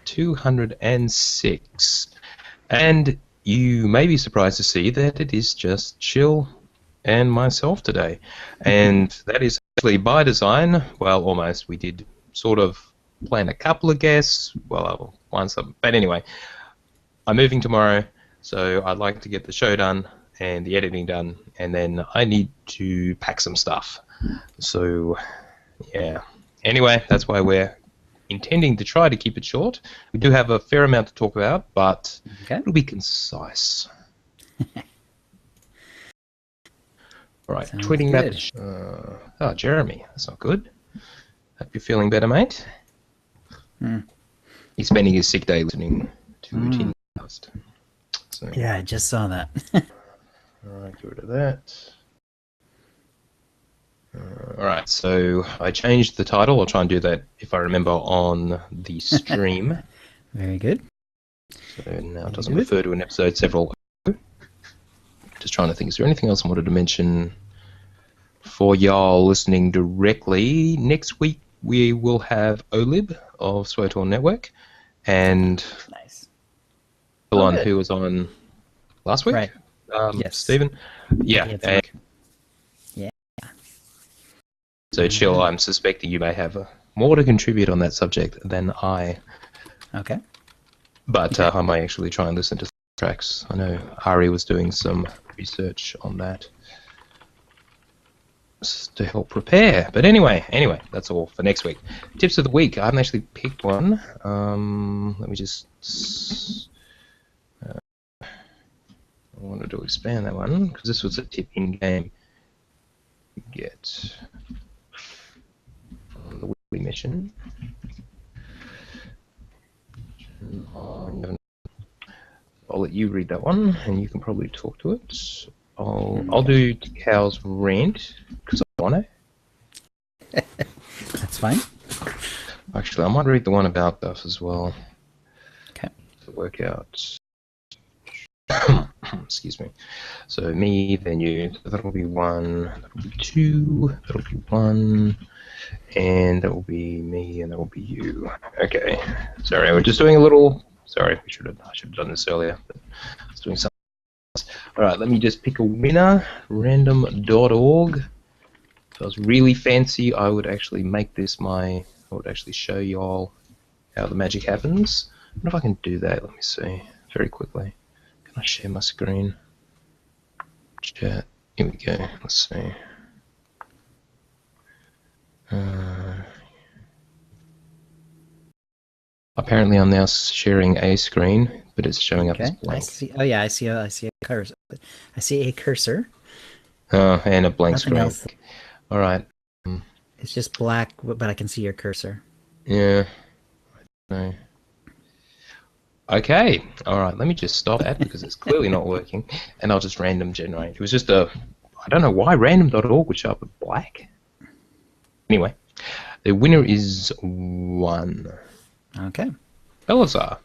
206. And you may be surprised to see that it is just Chill and myself today. And that is actually by design. Well, almost. We did sort of plan a couple of guests. Well, but anyway, I'm moving tomorrow, so I'd like to get the show done and the editing done, and then I need to pack some stuff. So, yeah. Anyway, that's why we're intending to try to keep it short. We do have a fair amount to talk about, but it'll be concise. All right, Sounds tweeting good. about Jeremy, that's not good. Hope you're feeling better, mate. He's spending his sick day listening to OotiniCast. So, yeah, I just saw that. all right, get rid of that. All right, so I changed the title. I'll try and do that if I remember on the stream. Very good. So now it doesn't refer to an episode several ago. Just trying to think, is there anything else I wanted to mention for y'all listening directly? Next week we will have Olib of Swotor Network and who was on last week? Right. Yes. Stephen? Yeah. So, Chill, I'm suspecting you may have more to contribute on that subject than I. Okay. But I may actually try and listen to tracks. I know Ari was doing some research on that to help prepare. But anyway, that's all for next week. Tips of the week. I haven't actually picked one. Let me just... I wanted to expand that one, because this was a tip in-game. Get... the weekly mission. I'll let you read that one, and you can probably talk to it. I'll do Cal's rant because I want to. That's fine. Actually, I might read the one about Duff as well. Okay. To work out. Excuse me. So me, then you. So that'll be 1. That'll be 2. That'll be 1. And that will be me, and that will be you. Okay. Sorry, we're just doing a little... Sorry, I should have done this earlier. But I was doing something else. Alright, let me just pick a winner. Random.org. If I was really fancy, I would actually make this I would actually show you all how the magic happens. I wonder if I can do that. Let me see. Very quickly. Can I share my screen? Chat. Here we go. Let's see. Apparently, I'm now sharing a screen, but it's showing up as blank. I see. Oh yeah, I see a cursor. I see a cursor. And a blank Nothing screen. else. All right. It's just black, but I can see your cursor. Yeah. No. Okay. All right. Let me just stop that because it's clearly not working, and I'll just random generate. It was just I don't know why random.org would show up with black. Anyway, the winner is 1. Okay. Belazar,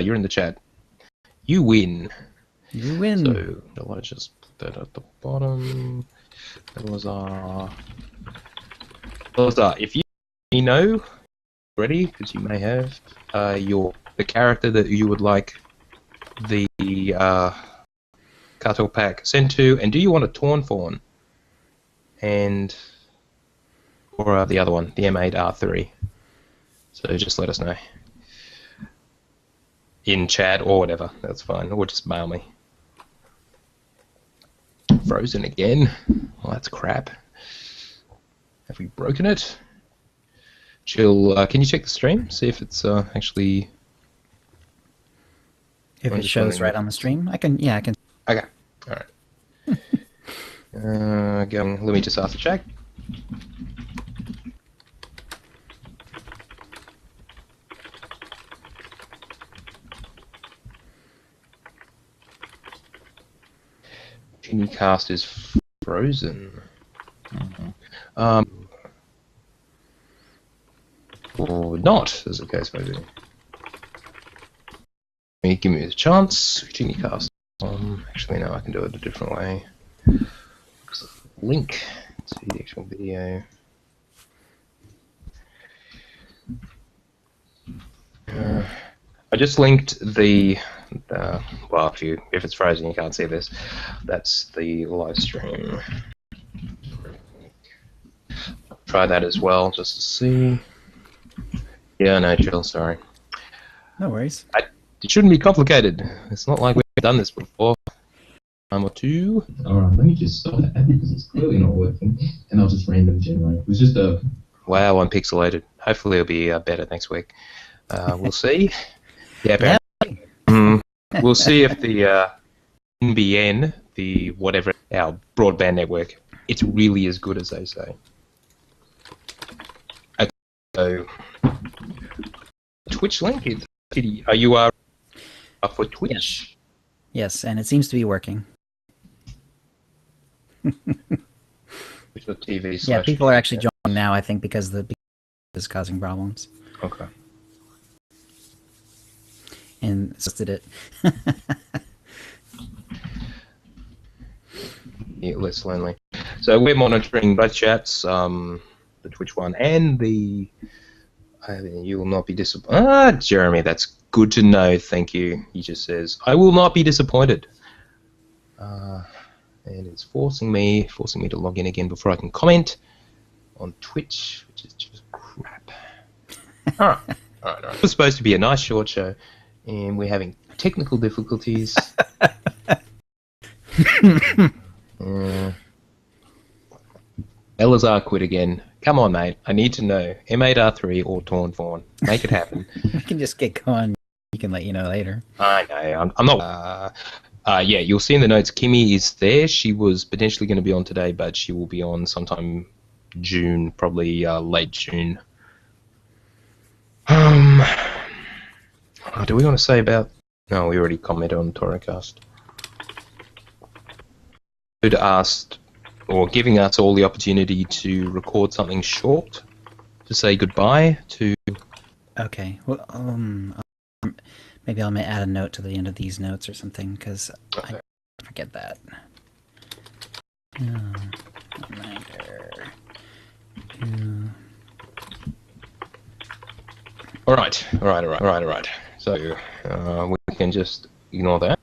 you're in the chat. You win. You win. So I'll just put that at the bottom. Belazar, if you know already, because you may have the character that you would like the Cartel pack sent to, and do you want a Torn Fawn? Or the other one, the M8R3. So just let us know. In chat or whatever, that's fine. Or just mail me. Frozen again. Well, that's crap. Have we broken it? Chill, can you check the stream? See if it's actually... If it shows right on the stream? I can... Okay, alright. Let me just ask the chat. OotiniCast is frozen. Or not, as the case may be. Give me a chance. OotiniCast. Actually, no, I can do it a different way. Link to the actual video. I just linked the well, if it's frozen, you can't see this. That's the live stream. Try that as well, just to see. Yeah, no, Jill, sorry. No worries. It shouldn't be complicated. It's not like we've done this before. Time or two. Alright, let me just stop that because it's clearly not working, and I'll just random generate. It was just a... Wow, I'm pixelated. Hopefully it'll be better next week. We'll see. Yeah, apparently. We'll see if the NBN, the whatever, our broadband network, it's really as good as they say. Okay, so Twitch link. Are you up for Twitch? Yes, and it seems to be working. TV yeah, people are actually joining now, I think, because the is causing problems. Okay. And so did it. Yeah, less lonely. So we're monitoring both chats, the Twitch one and the... you will not be disappointed. Ah, Jeremy, that's good to know. Thank you. He just says, I will not be disappointed. And it's forcing me to log in again before I can comment on Twitch, which is just crap. All right. It was supposed to be a nice short show, and we're having technical difficulties. Elazar quit again. Come on, mate. I need to know. M8R3 or Torn Fawn. Make it happen. We can just get going. We can let you know later. I know. I'm not... yeah, you'll see in the notes, Kimmy is there. She was potentially going to be on today, but she will be on sometime June, probably late June. Do we want to say about... No, we already commented on OotiniCast. Who'd asked, or giving us all the opportunity to record something short to say goodbye to... Okay, well, maybe I'll add a note to the end of these notes or something, because I forget that. Reminder. All right. So we can just ignore that.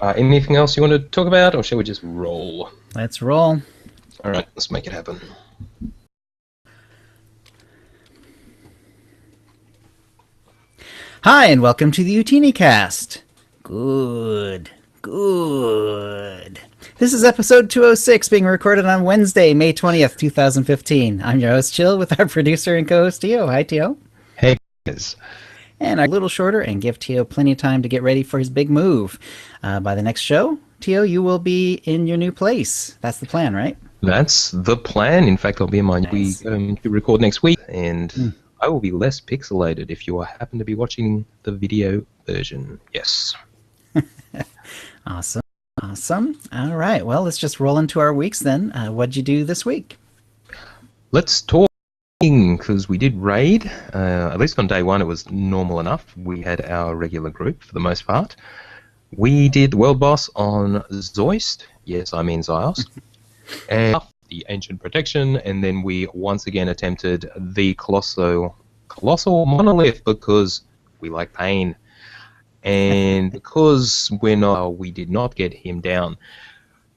Anything else you want to talk about, or shall we just roll? Let's roll. All right, let's make it happen. Hi, and welcome to the OotiniCast. Good. This is episode 206, being recorded on Wednesday, May 20th, 2015. I'm your host, Chill, with our producer and co-host, Tio. Hi, Tio. Hey, guys. And a little shorter, and give Tio plenty of time to get ready for his big move. By the next show, Tio, you will be in your new place. That's the plan, right? That's the plan. In fact, I'll be in my Nice. to record next week, and I will be less pixelated if you happen to be watching the video version. Yes. Awesome. All right, well, let's just roll into our weeks then. What'd you do this week? Let's talk, because we did raid. At least on day one, it was normal enough. We had our regular group for the most part. We did World Boss on Zoist. Yes, I mean Zios. And the Ancient Protection, and then we once again attempted the Colossal Monolith because we like pain. And because we did not get him down,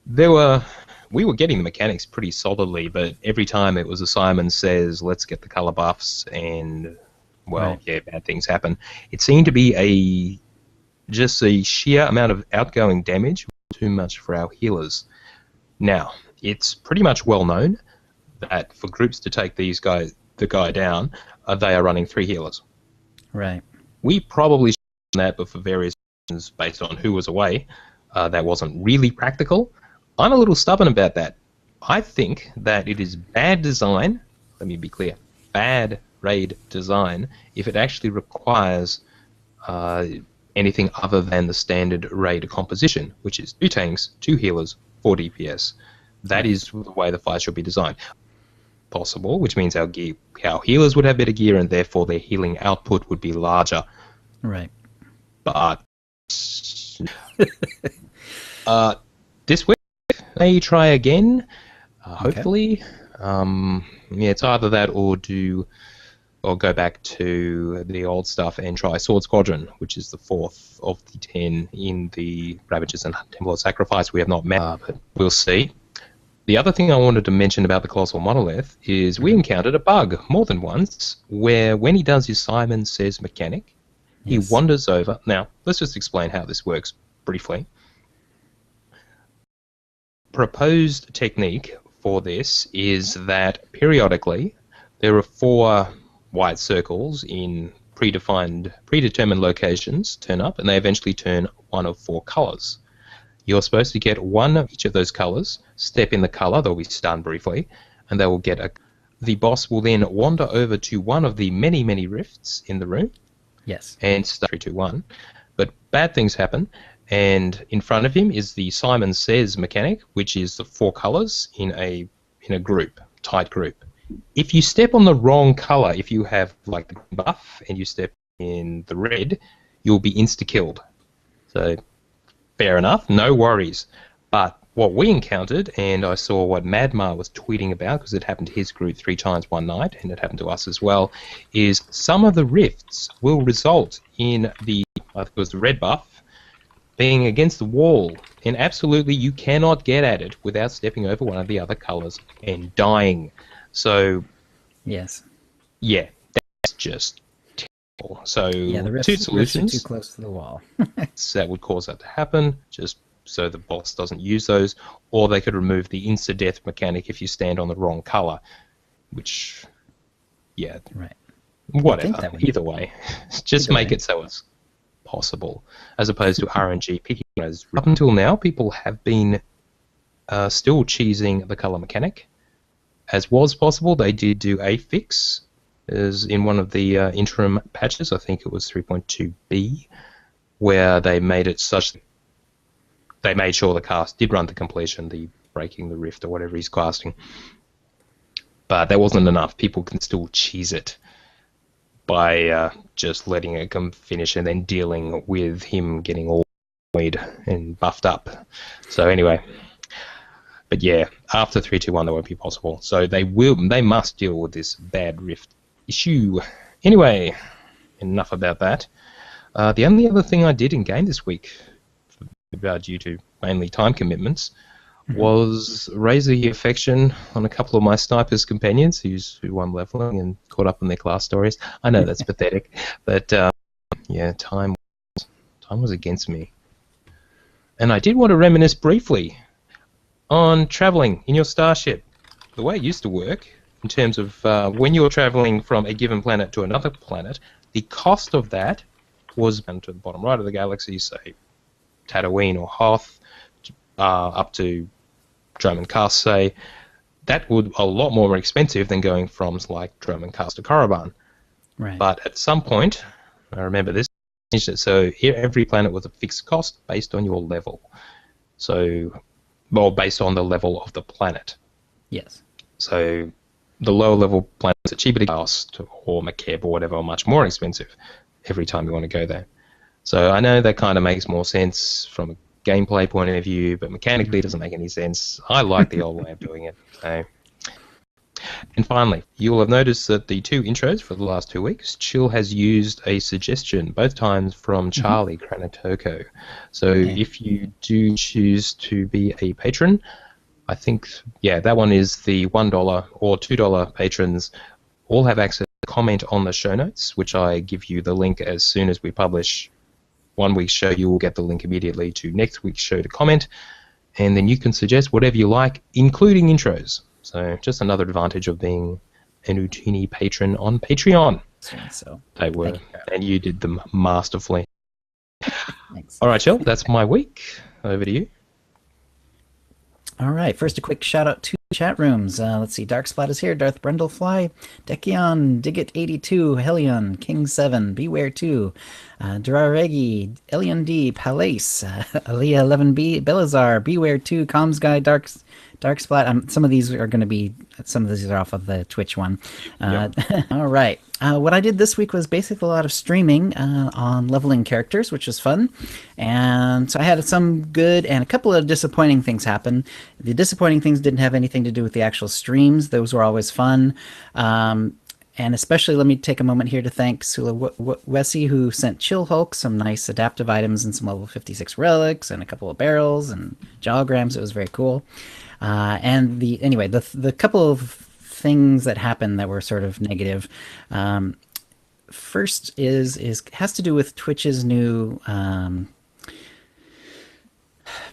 we were getting the mechanics pretty solidly, but every time it was a Simon Says, let's get the color buffs, and, well, Right. yeah, bad things happen. It seemed to be just a sheer amount of outgoing damage, too much for our healers. Now, it's pretty much well known that for groups to take the guy down, they are running 3 healers. Right. We probably should have done that, but for various reasons based on who was away, that wasn't really practical. I'm a little stubborn about that. I think that it is bad design, let me be clear, bad raid design, if it actually requires anything other than the standard raid composition, which is 2 tanks, 2 healers, 4 DPS. That is the way the fight should be designed. Possible, which means our healers would have better gear, and therefore their healing output would be larger. Right. But this week, may try again. Hopefully, yeah, it's either that or or go back to the old stuff and try Sword Squadron, which is the 4th of the 10 in the Ravages and Templar Sacrifice. We have not met, but we'll see. The other thing I wanted to mention about the Colossal Monolith is we encountered a bug more than once where when he does his Simon Says mechanic, he wanders over. Now, let's just explain how this works briefly. Proposed technique for this is that periodically there are 4 white circles in predetermined locations turn up, and they eventually turn one of 4 colors. You're supposed to get one of each of those colors, step in the color, they'll be stunned briefly, and they will get a... The boss will then wander over to one of the many, many rifts in the room. Yes. And start 3, 2, 1. But bad things happen, and in front of him is the Simon Says mechanic, which is the 4 colors in a group, tight group. If you step on the wrong color, if you have like the buff and you step in the red, you'll be insta-killed. So, fair enough, no worries. But what we encountered, and I saw what Madmar was tweeting about, because it happened to his group 3 times one night, and it happened to us as well, is some of the rifts will result in I think it was the red buff, being against the wall, and absolutely you cannot get at it without stepping over one of the other colors and dying. So, yes, yeah, that's just terrible. So, yeah, the two rifts solutions are too close to the wall. that would cause that to happen, just so the boss doesn't use those, or they could remove the insta-death mechanic if you stand on the wrong color, which, yeah, right. whatever. Either way, just make it so it's possible, as opposed to RNG picking. As up until now, people have been still cheesing the color mechanic. As was possible, they did do a fix, as in one of the interim patches, I think it was 3.2b, where they made it such that they made sure the cast did run to completion, the breaking the rift or whatever he's casting. But that wasn't enough. People can still cheese it by just letting it come finish and then dealing with him getting all weed and buffed up. So anyway, but yeah, after 3.2.1 that won't be possible. So they must deal with this bad rift issue. Anyway, enough about that. The only other thing I did in game this week, due to mainly time commitments, was raise the affection on a couple of my snipers companions who I'm leveling and caught up on their class stories. I know that's pathetic, but yeah, time was against me. And I did want to reminisce briefly on traveling in your starship. The way it used to work, in terms of when you were traveling from a given planet to another planet, the cost of that was down to the bottom right of the galaxy, say Tatooine or Hoth, up to Dromancast, say, that would a lot more expensive than going from like Dromancast to Korriban. Right. But at some point, I remember this, so here every planet was a fixed cost based on your level. So, well, based on the level of the planet. Yes. So the lower level planets are cheaper to cast, or Makeb or whatever, are much more expensive every time you want to go there. So I know that kind of makes more sense from a gameplay point of view, but mechanically it doesn't make any sense. I like the old way of doing it. So. And finally, you will have noticed that the 2 intros for the last 2 weeks, Chill has used a suggestion, both times from Charlie Kranitoko. So if you do choose to be a patron, I think, yeah, that one is the $1 or $2 patrons all have access to comment on the show notes, which I give you the link as soon as we publish one week's show. You will get the link immediately to next week's show to comment, and then you can suggest whatever you like, including intros. So just another advantage of being an Utini patron on Patreon. So they were, and you did them masterfully. Thanks. All right, Shell, that's my week. Over to you. All right, first a quick shout out to chat rooms. Let's see, Darksplat is here, Darth Brundlefly, Dekion, Diggit82, Helion, King7, Beware 2, Duraregi, Elion D, Palace, Aliyah 11B, Belazar, Beware 2, Comms Guy, Darksplat. Some of these are going to be, some of these are off of the Twitch one. All right. What I did this week was basically a lot of streaming on leveling characters, which was fun. And so I had some good and a couple of disappointing things happen. The disappointing things didn't have anything to do with the actual streams. Those were always fun. And especially let me take a moment here to thank Sula Wessie, who sent Chill Hulk some nice adaptive items and some level 56 relics and a couple of barrels and jawgrams. It was very cool. And the couple of things that happened that were sort of negative. First has to do with Twitch's new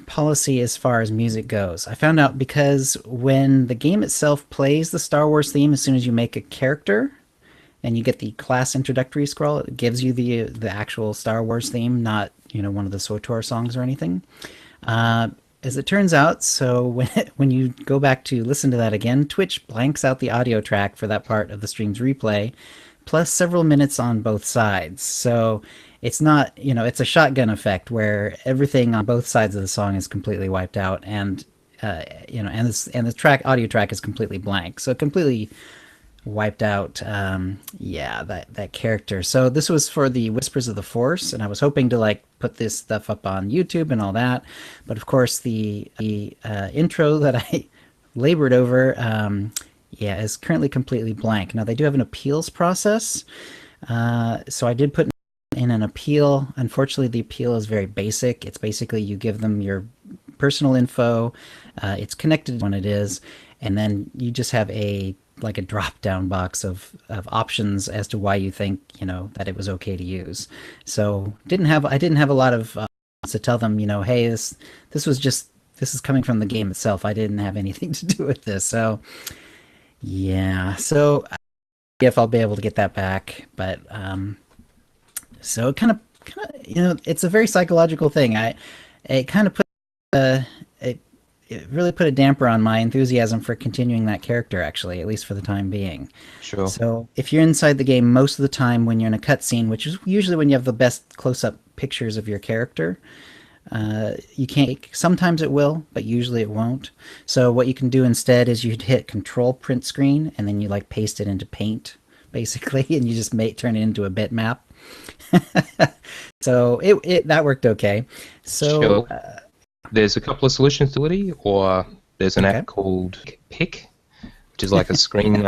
policy as far as music goes. I found out because when the game itself plays the Star Wars theme as soon as you make a character and you get the class introductory scroll, it gives you the actual Star Wars theme, not one of the SWTOR songs or anything. As it turns out, so when you go back to listen to that again, Twitch blanks out the audio track for that part of the stream's replay, plus several minutes on both sides. So it's not, it's a shotgun effect where everything on both sides of the song is completely wiped out, and the audio track is completely blank. So it completely wiped out, that character. So this was for the Whispers of the Force, and I was hoping to put this stuff up on YouTube and all that, but of course the intro that I labored over, is currently completely blank. Now they do have an appeals process, so I did put in an appeal. Unfortunately, the appeal is very basic. It's basically you give them your personal info, it's connected when it is, and then you just have a drop-down box of options as to why you think that it was okay to use. So I didn't have a lot of to tell them, hey, this is coming from the game itself. I didn't have anything to do with this. So yeah, so if I'll be able to get that back, but so it kind of it's a very psychological thing. It kind of put it really put a damper on my enthusiasm for continuing that character, actually, at least for the time being. Sure. So if you're inside the game most of the time when you're in a cutscene, which is usually when you have the best close-up pictures of your character, you can't. Sometimes it will, but usually it won't. So what you can do instead is you'd hit Control Print Screen, and then you paste it into Paint, basically, and you just turn it into a bitmap. So that worked okay. So. Sure. There's a couple of solutions to it, or there's an app called Pick, which is like a screen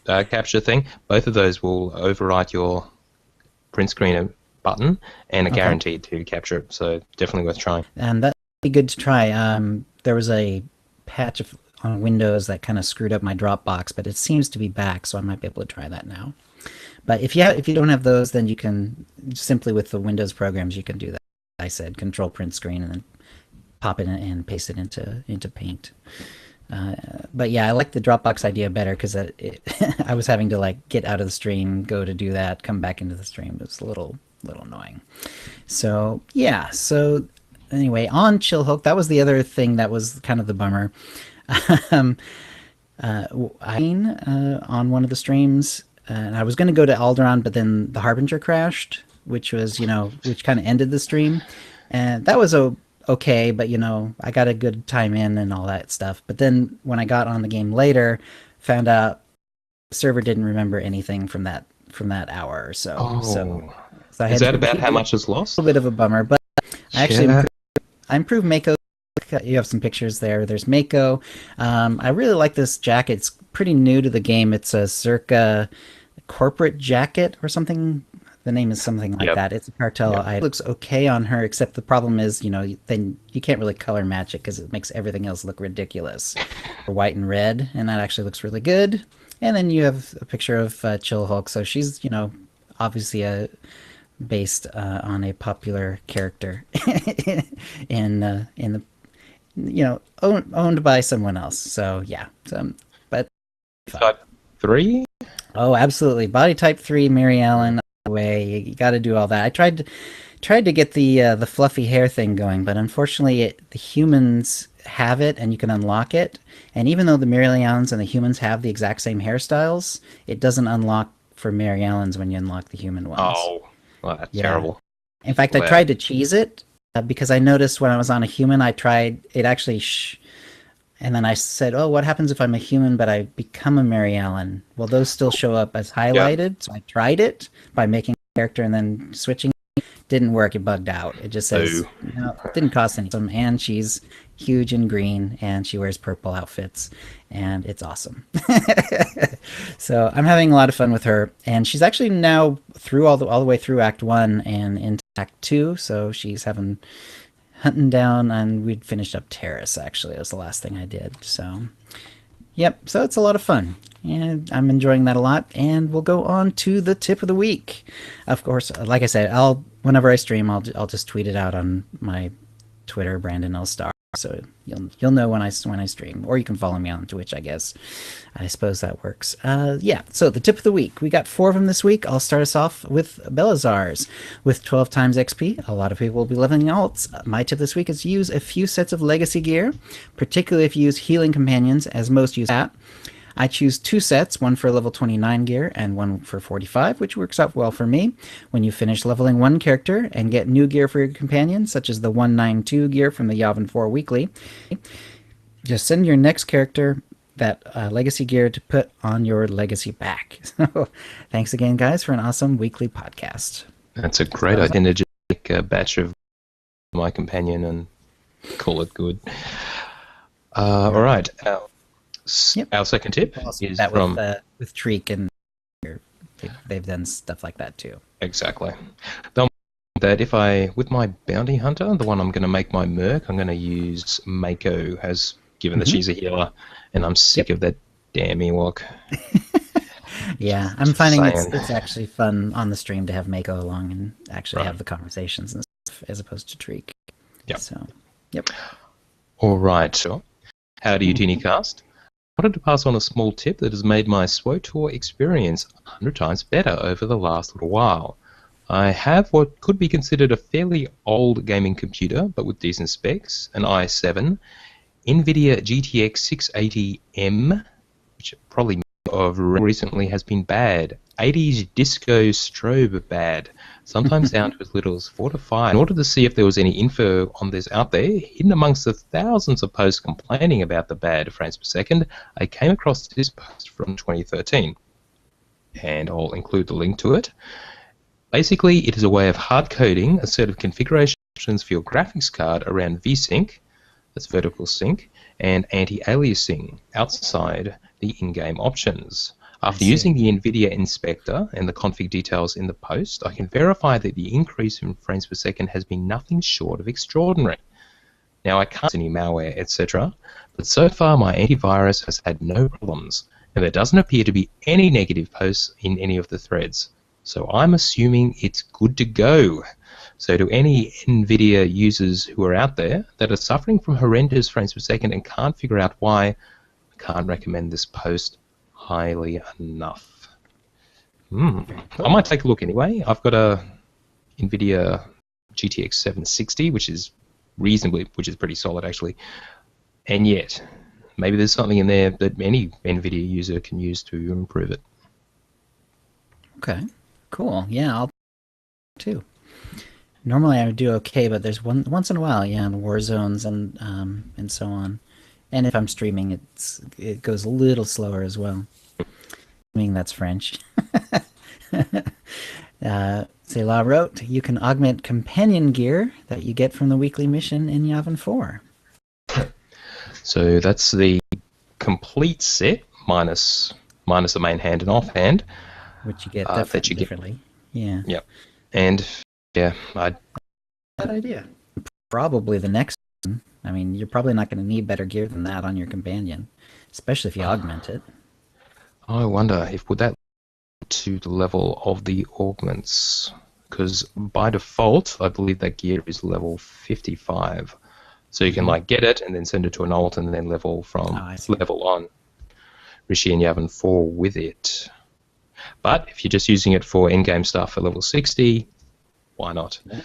capture thing. Both of those will overwrite your print screen button and are guaranteed to capture it, so definitely worth trying. And that'd be good to try. There was a patch on Windows that kind of screwed up my Dropbox, but it seems to be back, so I might be able to try that now. But if you don't have those, then you can simply with the Windows programs you can do that. I said Control Print Screen and then pop it in and paste it into Paint. But yeah, I like the Dropbox idea better because I was having to get out of the stream, go to do that, come back into the stream. It was a little annoying. So yeah. So anyway, on Chill Hulk, that was the other thing that was kind of the bummer. On one of the streams, and I was going to go to Alderaan, but then the Harbinger crashed, which was which kind of ended the stream, and that was okay, but I got a good time in and all that stuff. But then when I got on the game later, found out the server didn't remember anything from that hour or so. Oh. So I Is that about how much is lost? A little bit of a bummer, but I actually improved Mako. You have some pictures there. There's Mako. I really like this jacket. It's pretty new to the game. It's a Circa corporate jacket or something. The name is something like that. It's a cartel item. It looks okay on her, except the problem is, then you can't really color match it because it makes everything else look ridiculous. White and red, and that actually looks really good. And then you have a picture of Chill Hulk, so she's, obviously based on a popular character in the, owned by someone else. So yeah, but Type 3? Oh, absolutely. Body type 3, Mary Ellen. Way you got to do all that. I tried to get the fluffy hair thing going, but unfortunately the humans have it and you can unlock it, and even though the Mary Ellens and the humans have the exact same hairstyles, it doesn't unlock for Mary Ellens when you unlock the human ones. Oh, well, that's terrible. In fact, I tried to cheese it because I noticed when I was on a human, I tried it actually and then I said, oh, what happens if I'm a human but I become a Mary Ellen? Well, those still show up as highlighted. Yeah. So I tried it by making a character and then switching. Didn't work. It bugged out. It just says, it didn't cost anything. And she's huge and green and she wears purple outfits. and it's awesome. So I'm having a lot of fun with her, and she's actually now through all the way through Act 1 and into Act 2, so she's having hunting down, and we'd finished up Terrace, actually. It was the last thing I did, so yep, so it's a lot of fun, and I'm enjoying that a lot. And we'll go on to the tip of the week. Of course, like I said, whenever I stream, I'll just tweet it out on my Twitter, Brandon L. Star, so you'll know when I stream, or you can follow me on Twitch, I guess. I suppose that works. Yeah. So the tip of the week, we got 4 of them this week. I'll start us off with Belazar's with 12 times XP. A lot of people will be leveling alts. My tip this week is to use a few sets of legacy gear, particularly if you use healing companions, as most use that. I choose 2 sets, one for level 29 gear and one for 45, which works out well for me. When you finish leveling one character and get new gear for your companion, such as the 192 gear from the Yavin 4 weekly, just send your next character that legacy gear to put on your legacy back. So thanks again, guys, for an awesome weekly podcast. That's a great idea to take a batch of my companion and call it good. All right. Our second tip is that from... with Treek, and they've done stuff like that too. Exactly. That if with my bounty hunter, the one I'm going to make my merc, I'm going to use Mako, as given that she's a healer, and I'm sick of that damn Ewok. Yeah, I'm finding it's actually fun on the stream to have Mako along and actually have the conversations and stuff, as opposed to Treek. Yep. So, yep. All right, sure. Howdy, OotiniCast. I wanted to pass on a small tip that has made my SWOTOR experience 100 times better over the last little while. I have what could be considered a fairly old gaming computer, but with decent specs, an i7, NVIDIA GTX 680M, which probably of recently has been bad, 80s disco strobe bad, sometimes down to as little as 4 to 5. In order to see if there was any info on this out there, hidden amongst the thousands of posts complaining about the bad frames per second, I came across this post from 2013, and I'll include the link to it. Basically, it is a way of hard-coding a set of configuration options for your graphics card around VSync, that's vertical sync, and anti-aliasing outside the in-game options. After using the NVIDIA inspector and the config details in the post, I can verify that the increase in frames per second has been nothing short of extraordinary. Now, I can't see any malware, etc., but so far my antivirus has had no problems, and there doesn't appear to be any negative posts in any of the threads. So I'm assuming it's good to go. So to any NVIDIA users who are out there that are suffering from horrendous frames per second and can't figure out why, I can't recommend this post highly enough. I might take a look anyway. I've got a NVIDIA GTX 760, which is pretty solid actually. And yet, maybe there's something in there that any NVIDIA user can use to improve it. Okay, cool. Yeah, I'll too. Normally I would do okay, but there's once in a while, the war zones and so on. And if I'm streaming, it goes a little slower as well. I mean, that's French. Selah wrote, you can augment companion gear that you get from the weekly mission in Yavin 4. So that's the complete set, minus the main hand and offhand. Which you get differently. Yeah. Yep. And, yeah, bad idea. Probably the next one. I mean, you're probably not going to need better gear than that on your companion, especially if you augment it. I wonder if would that to the level of the augments, because by default I believe that gear is level 55, so you can like get it and then send it to an alt and then level on Rishi and Yavin 4 with it. But if you're just using it for in-game stuff at level 60, why not? Yeah,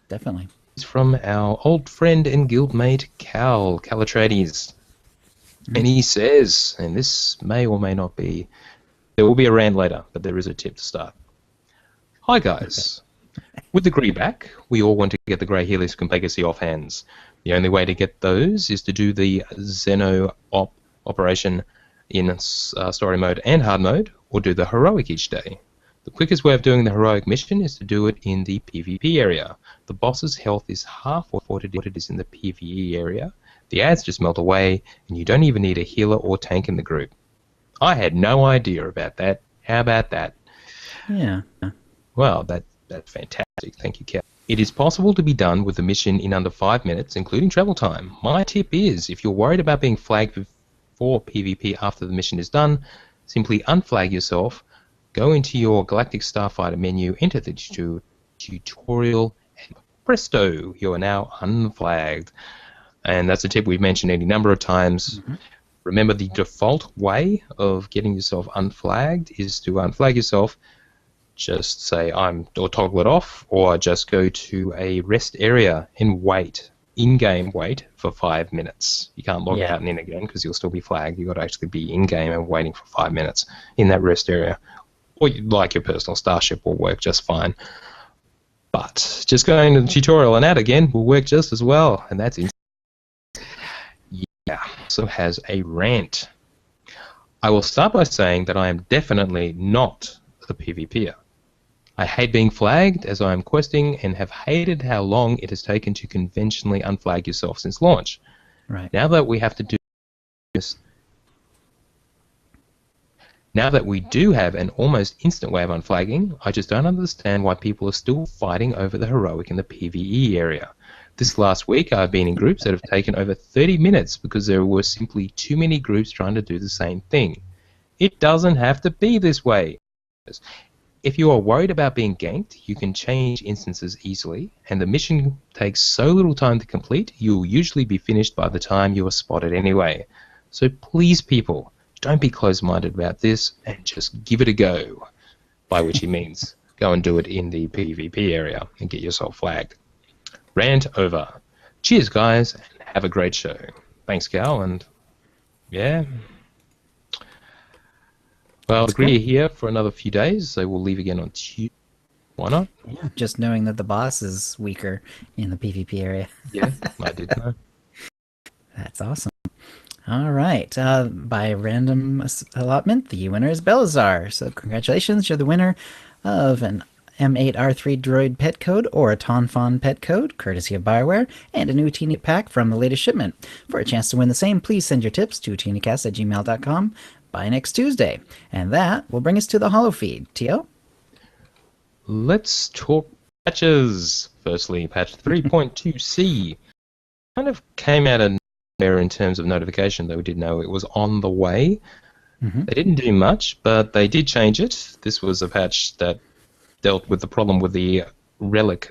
definitely. It's from our old friend and guildmate Cal Atreides. And he says, and this may or may not be, there will be a rant later, but there is a tip to start. Hi guys. With the Gree back, we all want to get the Grey Helix Legacy off hands. The only way to get those is to do the Xeno operation in story mode and hard mode, or do the heroic each day. The quickest way of doing the heroic mission is to do it in the PvP area. The boss's health is half what it is in the PvE area. The ads just melt away, and you don't even need a healer or tank in the group. I had no idea about that. How about that? Yeah. Well, that's fantastic. Thank you, Kel. It is possible to be done with the mission in under 5 minutes, including travel time. My tip is, if you're worried about being flagged before PvP after the mission is done, simply unflag yourself, go into your Galactic Starfighter menu, enter the tutorial, and presto, you are now unflagged. And that's a tip we've mentioned any number of times. Mm-hmm. Remember, the default way of getting yourself unflagged is to unflag yourself. Just say or toggle it off, or just go to a rest area and wait, in-game wait for 5 minutes. You can't log out and in again because you'll still be flagged. You've got to actually be in-game and waiting for 5 minutes in that rest area. Or like your personal starship will work just fine. But just going to the tutorial and out again will work just as well, and that's yeah. Also has a rant. I will start by saying that I am definitely not a PvPer. I hate being flagged as I am questing and have hated how long it has taken to conventionally unflag yourself since launch. Right. Now that we have to do this, now that we do have an almost instant way of unflagging, I just don't understand why people are still fighting over the heroic in the PvE area. This last week I've been in groups that have taken over 30 minutes because there were simply too many groups trying to do the same thing. It doesn't have to be this way. If you are worried about being ganked, you can change instances easily, and the mission takes so little time to complete, you will usually be finished by the time you are spotted anyway. So please, people, don't be closed-minded about this and just give it a go, by which he means go and do it in the PvP area and get yourself flagged. Rant over. Cheers, guys, and have a great show. Thanks, Gal, and yeah. Well, That's agree cool. here for another few days, so we'll leave again on Tuesday. Why not? Yeah, just knowing that the boss is weaker in the PvP area. Yeah, I did know. That's awesome. All right. By random allotment, the winner is Belazar. So congratulations, you're the winner of an M8R3 droid pet code or a Tonfon pet code, courtesy of Bioware, and an Utini pack from the latest shipment. For a chance to win the same, please send your tips to OotiniCast@gmail.com by next Tuesday. And that will bring us to the holo feed. Tio? Let's talk patches. Firstly, patch 3.2c kind of came out of nowhere in terms of notification, though we did know it was on the way. Mm-hmm. They didn't do much, but they did change it. This was a patch that dealt with the problem with the Relics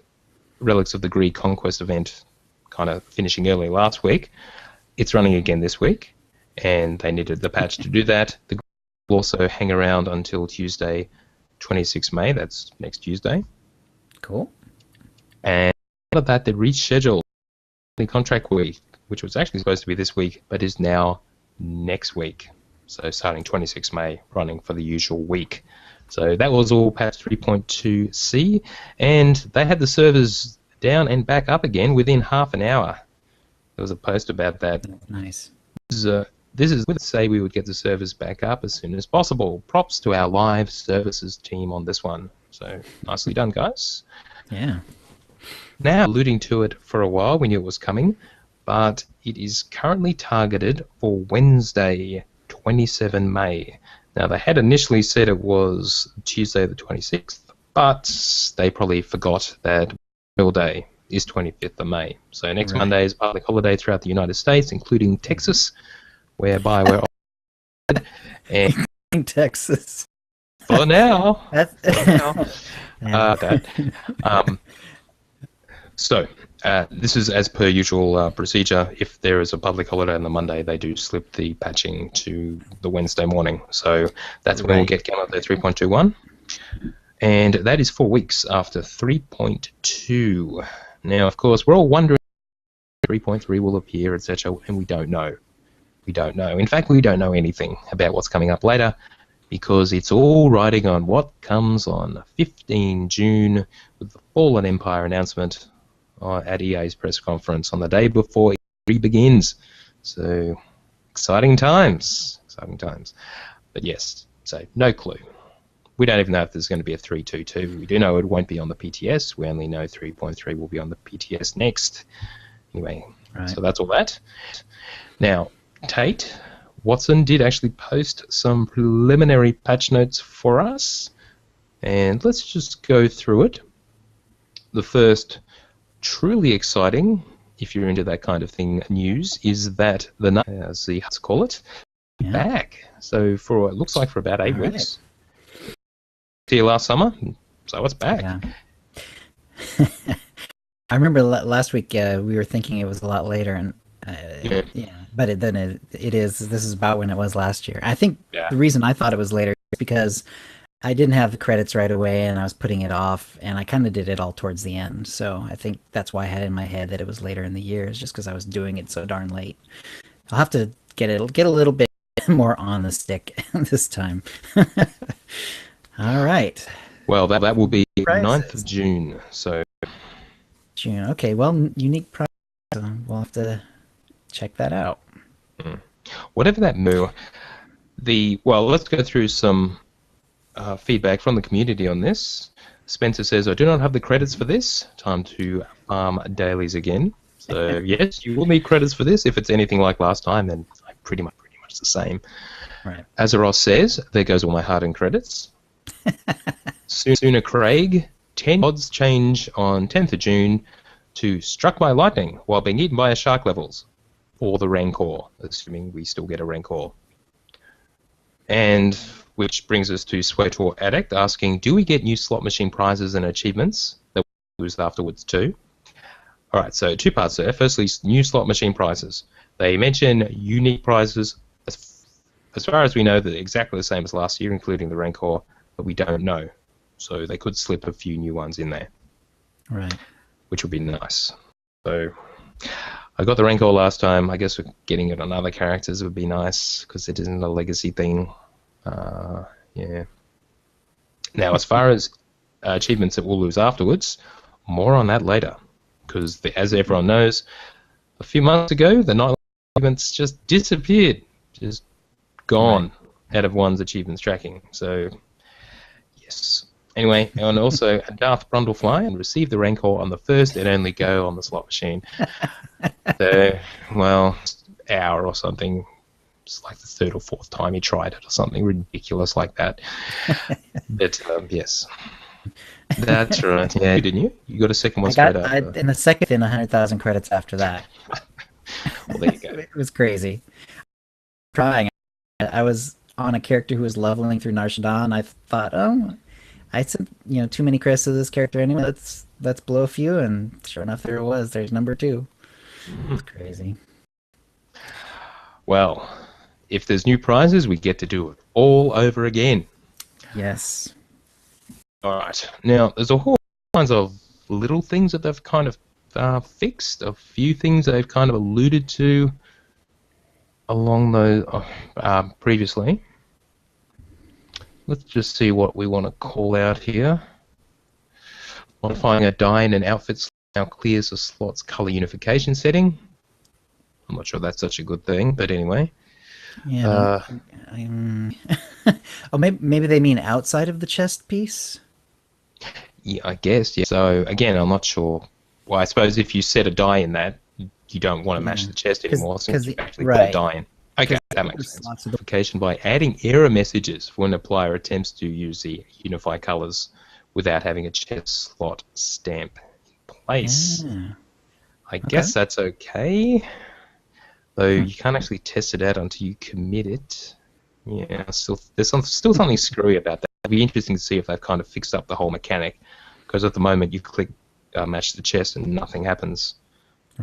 of the Greed Conquest event kind of finishing early last week. It's running again this week, and they needed the patch to do that. The grid will also hang around until Tuesday, 26 May. That's next Tuesday. Cool. And out of that, they rescheduled the contract week, which was actually supposed to be this week, but is now next week. So starting 26 May, running for the usual week. So that was all patch 3.2c, and they had the servers down and back up again within half an hour. There was a post about that. Nice. This is would say we would get the servers back up as soon as possible. Props to our live services team on this one. So nicely done, guys. Yeah. Now, alluding to it for a while, we knew it was coming, but it is currently targeted for Wednesday, 27 May. Now, they had initially said it was Tuesday the 26th, but they probably forgot that Memorial Day is 25th of May. So next Monday is a public holiday throughout the United States, including Texas, whereby we're and In Texas. for now. That's So, this is as per usual procedure. If there is a public holiday on the Monday, they do slip the patching to the Wednesday morning. So that's when we'll get Gamma 3.21. And that is 4 weeks after 3.2. Now, of course, we're all wondering if 3.3 will appear, etc., and we don't know. We don't know. In fact, we don't know anything about what's coming up later because it's all riding on what comes on 15 June with the Fallen Empire announcement at EA's press conference on the day before E3 begins. So, exciting times. Exciting times. But yes, so no clue. We don't even know if there's going to be a 3.2.2. We do know it won't be on the PTS. We only know 3.3 will be on the PTS next. Anyway, Right. So that's all that. Now, Tate Watson did actually post some preliminary patch notes for us, and let's just go through it. The first truly exciting, if you're into that kind of thing, news is that as the Huts call it, back. So it looks like for about 8 weeks. Here last summer, so it's back. Yeah. I remember last week we were thinking it was a lot later, and but it is. This is about when it was last year. I think the reason I thought it was later is because I didn't have the credits right away, and I was putting it off, and I kind of did it all towards the end. So I think that's why I had in my head that it was later in the year, is just because I was doing it so darn late. I'll have to get a little bit more on the stick this time. All right. Well, that will be 9th of June. So June. Okay. Well, unique prize. We'll have to check that out. Whatever that let's go through some feedback from the community on this. Spencer says, I do not have the credits for this. Time to farm dailies again. So yes, you will need credits for this. If it's anything like last time, then pretty much the same. Right. Azeroth says, there goes all my hard-earned credits. Sooner Craig, 10 odds change on 10th of June to struck by lightning while being eaten by a shark levels, or the Rancor, assuming we still get a Rancor. And which brings us to Sweator Addict asking, do we get new slot machine prizes and achievements that we use afterwards too? Alright, so 2 parts there. Firstly, new slot machine prizes. They mention unique prizes. As far as we know, they're exactly the same as last year, including the Rancor, but we don't know. So they could slip a few new ones in there. Right. Which would be nice. So I got the Rancor last time. I guess getting it on other characters would be nice, because it isn't a legacy thing. Yeah. Now, as far as achievements that we'll lose afterwards, more on that later. Because as everyone knows, a few months ago, the nightly achievements just disappeared. Just gone out of one's achievements tracking. So, yes. Anyway, and also Darth Brundlefly and received the Rancor on the first and only go on the slot machine. So, hour or something. It's like the 3rd or 4th time he tried it or something ridiculous like that. But, yes. That's right. Yeah, didn't you? You got a second one straight after. In the second, 100,000 credits after that. Well, there you go. It was crazy. Trying. I was on a character who was leveling through Nar Shaddaa. I thought, I sent too many credits to this character anyway. Let's blow a few, and sure enough, there it was. There's number 2. It's crazy. Well, if there's new prizes, we get to do it all over again. Yes. All right. Now, there's a whole kinds of little things that they've kind of fixed. A few things they've kind of alluded to along those previously. Let's just see what we want to call out here. Modifying a die in an outfit now clears the slot's color unification setting. I'm not sure that's such a good thing, but anyway. Yeah. Maybe they mean outside of the chest piece? Yeah, I guess. Yeah. So again, I'm not sure. Well, I suppose if you set a die in that, you don't want to match the chest anymore, since you actually put a die in. Okay, that makes sense. Modification by adding error messages when an applier attempts to use the unify colors without having a chest slot stamp in place. Yeah. I guess that's okay. Though you can't actually test it out until you commit it. Yeah, there's still something screwy about that. It'll be interesting to see if they've kind of fixed up the whole mechanic, because at the moment you click match the chest and nothing happens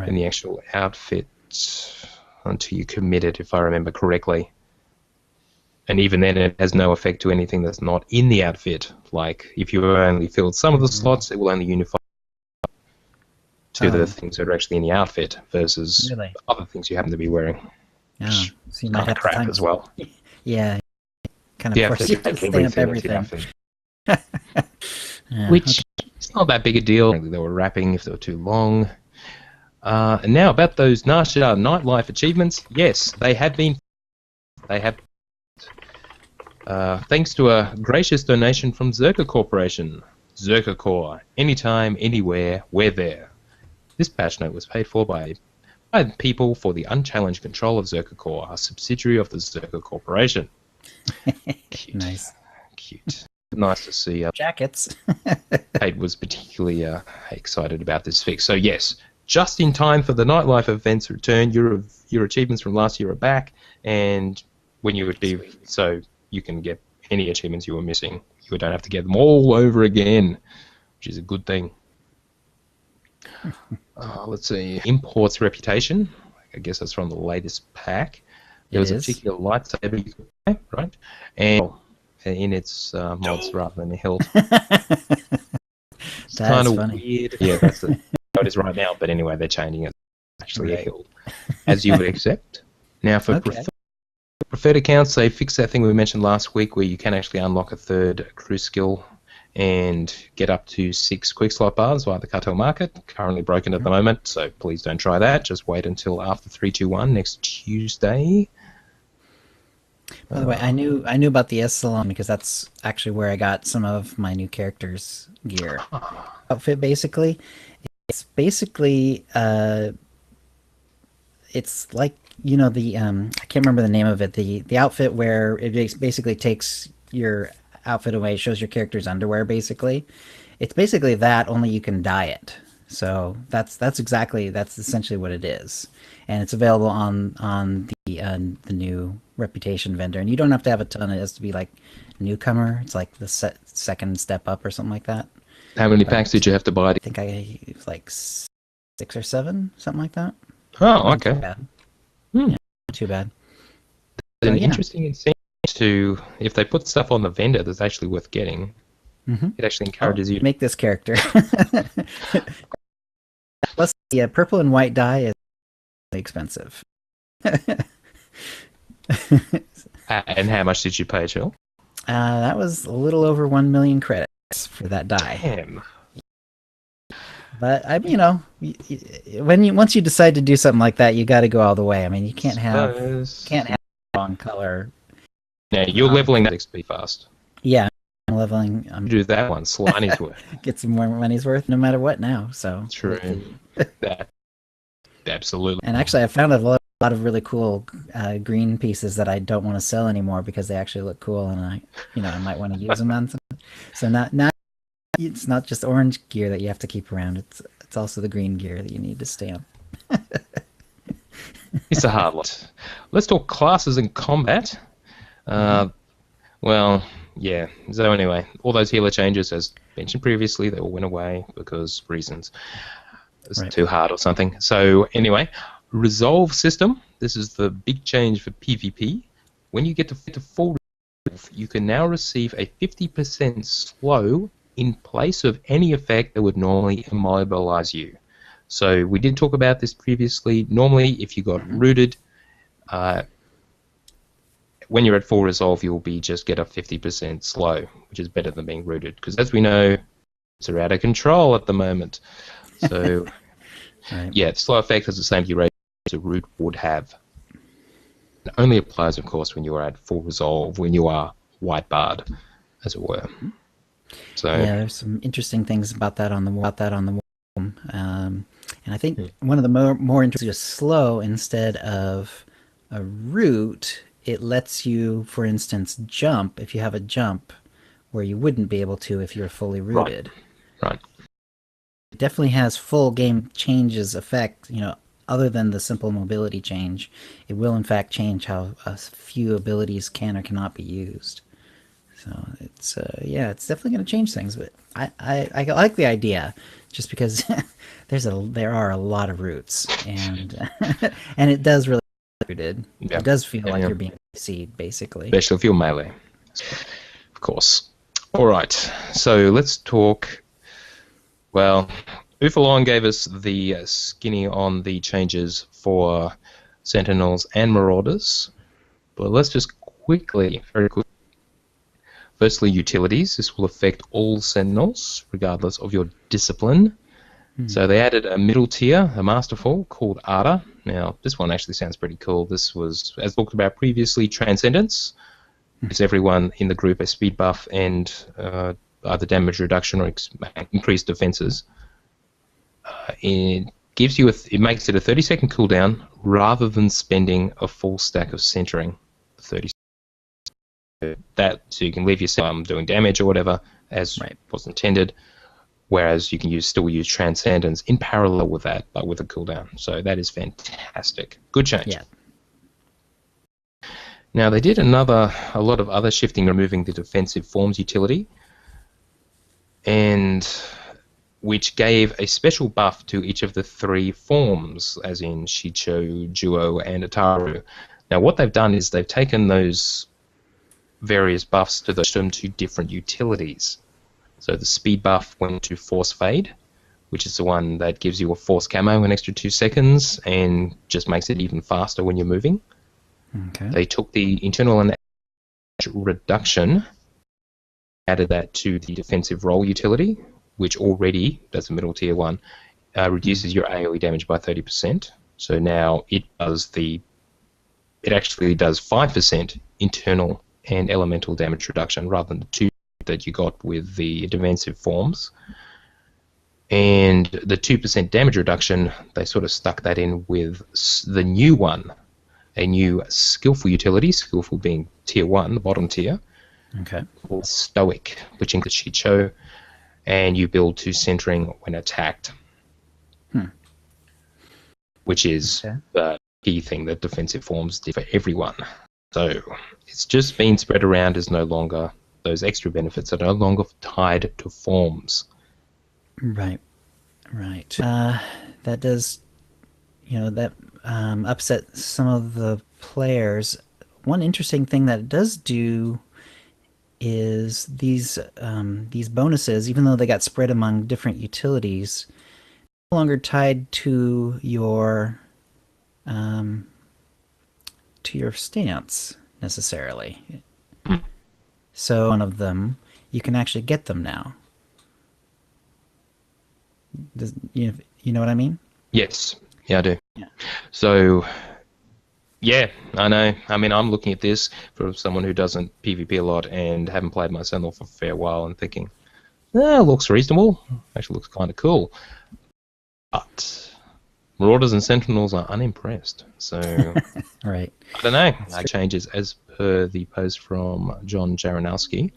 in the actual outfit until you commit it, if I remember correctly. And even then it has no effect to anything that's not in the outfit. Like if you only filled some of the slots, it will only unify to the things that are actually in the outfit versus other things you happen to be wearing. Yeah, so you might have crap as well. Yeah, kind of force you to stamp everything. Which it's not that big a deal. They were wrapping if they were too long. And now about those Nar Shaddaa nightlife achievements. Yes, they have been. They have. Thanks to a gracious donation from Zerka Corporation. Zerka Corp. Anytime, anywhere, we're there. This patch note was paid for by people for the unchallenged control of Zerka Corps, a subsidiary of the Zerka Corporation. Cute. Nice. Cute. Nice to see. Jackets. Kate was particularly excited about this fix. So yes, just in time for the nightlife event's return, your achievements from last year are back, and when you achieve, so you can get any achievements you were missing. You don't have to get them all over again, which is a good thing. Let's see. Imports reputation. I guess that's from the latest pack. There was a particular lightsaber you could buy, right? And in its mods rather than a hilt. It's kind of weird. Yeah, that's how it is right now. But anyway, they're changing it. Actually, a hilt, as you would accept. Now, for preferred accounts, they fixed that thing we mentioned last week, where you can actually unlock a third crew skill and get up to 6 quick slot bars via the cartel market. Currently broken at the moment, so please don't try that. Just wait until after 321 next Tuesday. By the way, I knew about the S Salon because that's actually where I got some of my new characters' gear outfit. Basically, it's basically it's like, you know, the I can't remember the name of it. The outfit where it basically takes your outfit away, shows your character's underwear. Basically, it's basically that, only you can dye it. So that's essentially what it is, and it's available on the new Reputation vendor, and you don't have to have a ton. It has to be like newcomer. It's like the second step up or something like that. How many packs did you have to buy? I think it was like 6 or 7, something like that. Oh, okay. Not too bad. Yeah, not too bad. It's an interesting incentive to, if they put stuff on the vendor that's actually worth getting. It actually encourages you to make this character. Plus, the purple and white dye is really expensive. And how much did you pay, Jill? That was a little over 1 million credits for that dye. Damn. But once you decide to do something like that, you got to go all the way. I mean, you can't have wrong color. Yeah, you're leveling that XP fast. Yeah, I'm leveling. Do that one, Sliny's worth. Get some more money's worth, no matter what now. So true. That absolutely. And actually, I found a lot of really cool green pieces that I don't want to sell anymore because they actually look cool, and I might want to use them on something. So now it's not just orange gear that you have to keep around. It's also the green gear that you need to stamp. It's a hard lot. Let's talk classes and combat. Well, yeah. So anyway, all those healer changes, as mentioned previously, they all went away because reasons. It's too hard or something. So anyway, resolve system. This is the big change for PvP. When you get to full resolve, you can now receive a 50% slow in place of any effect that would normally immobilize you. So we did talk about this previously. Normally, if you got rooted, when you're at full resolve, you'll just get a 50% slow, which is better than being rooted. Because as we know, it's out of control at the moment. So, yeah, the slow effect has the same duration as a root would have. It only applies, of course, when you are at full resolve, when you are white barred, as it were. So yeah, there's some interesting things about that on the wall. And I think one of the more interesting is slow instead of a root. It lets you, for instance, jump if you have a jump where you wouldn't be able to if you're fully rooted. Right. It definitely has full game changes effect, other than the simple mobility change. It will in fact change how a few abilities can or cannot be used. So it's it's definitely going to change things, but I like the idea just because there are a lot of roots, and and it does really rooted. Yeah. It does feel like you're being seed, basically. Especially if you're melee, of course. All right, so let's talk. Well, Ufalon gave us the skinny on the changes for Sentinels and Marauders, but let's just very quickly. Firstly, utilities. This will affect all Sentinels, regardless of your discipline. So they added a middle tier, a masterful, called Arda. Now, this one actually sounds pretty cool. This was, as talked about previously, Transcendence. Gives everyone in the group a speed buff and either damage reduction or increased defenses. gives you it makes it a 30-second cooldown rather than spending a full stack of centering. 30 that so you can leave yourself doing damage or whatever as was intended, whereas you can still use Transcendence in parallel with that, but with a cooldown. So that is fantastic. Good change. Yeah. Now they did a lot of other shifting, removing the defensive forms utility, and which gave a special buff to each of the 3 forms, as in Shicho, Juo, and Ataru. Now what they've done is they've taken those various buffs to them to different utilities. So the speed buff went to Force Fade, which is the one that gives you a Force Camo an extra 2 seconds and just makes it even faster when you're moving. Okay. They took the internal and reduction, added that to the defensive roll utility, which already, that's a middle tier one, reduces your AoE damage by 30%. So now it actually does 5% internal and elemental damage reduction rather than the 2 that you got with the defensive forms. And the 2% damage reduction, they sort of stuck that in with the new one, a new skillful utility, skillful being tier 1, the bottom tier, called Stoic, which includes Shicho, and you build to centering when attacked, which is the key thing that defensive forms did for everyone. So it's just been spread around as no longer, those extra benefits are no longer tied to forms. Right. That does, that upset some of the players. One interesting thing that it does do is these bonuses, even though they got spread among different utilities, no longer tied to your stance necessarily. So one of them, you can actually get them now. You know what I mean? Yes, yeah, I do. Yeah. So, yeah, I know. I mean, I'm looking at this from someone who doesn't PvP a lot and haven't played my Sentinel for a fair while and thinking, looks reasonable. Actually looks kind of cool. But Marauders and Sentinels are unimpressed. So, right. I don't know. That changes as per the post from John Jaranowski.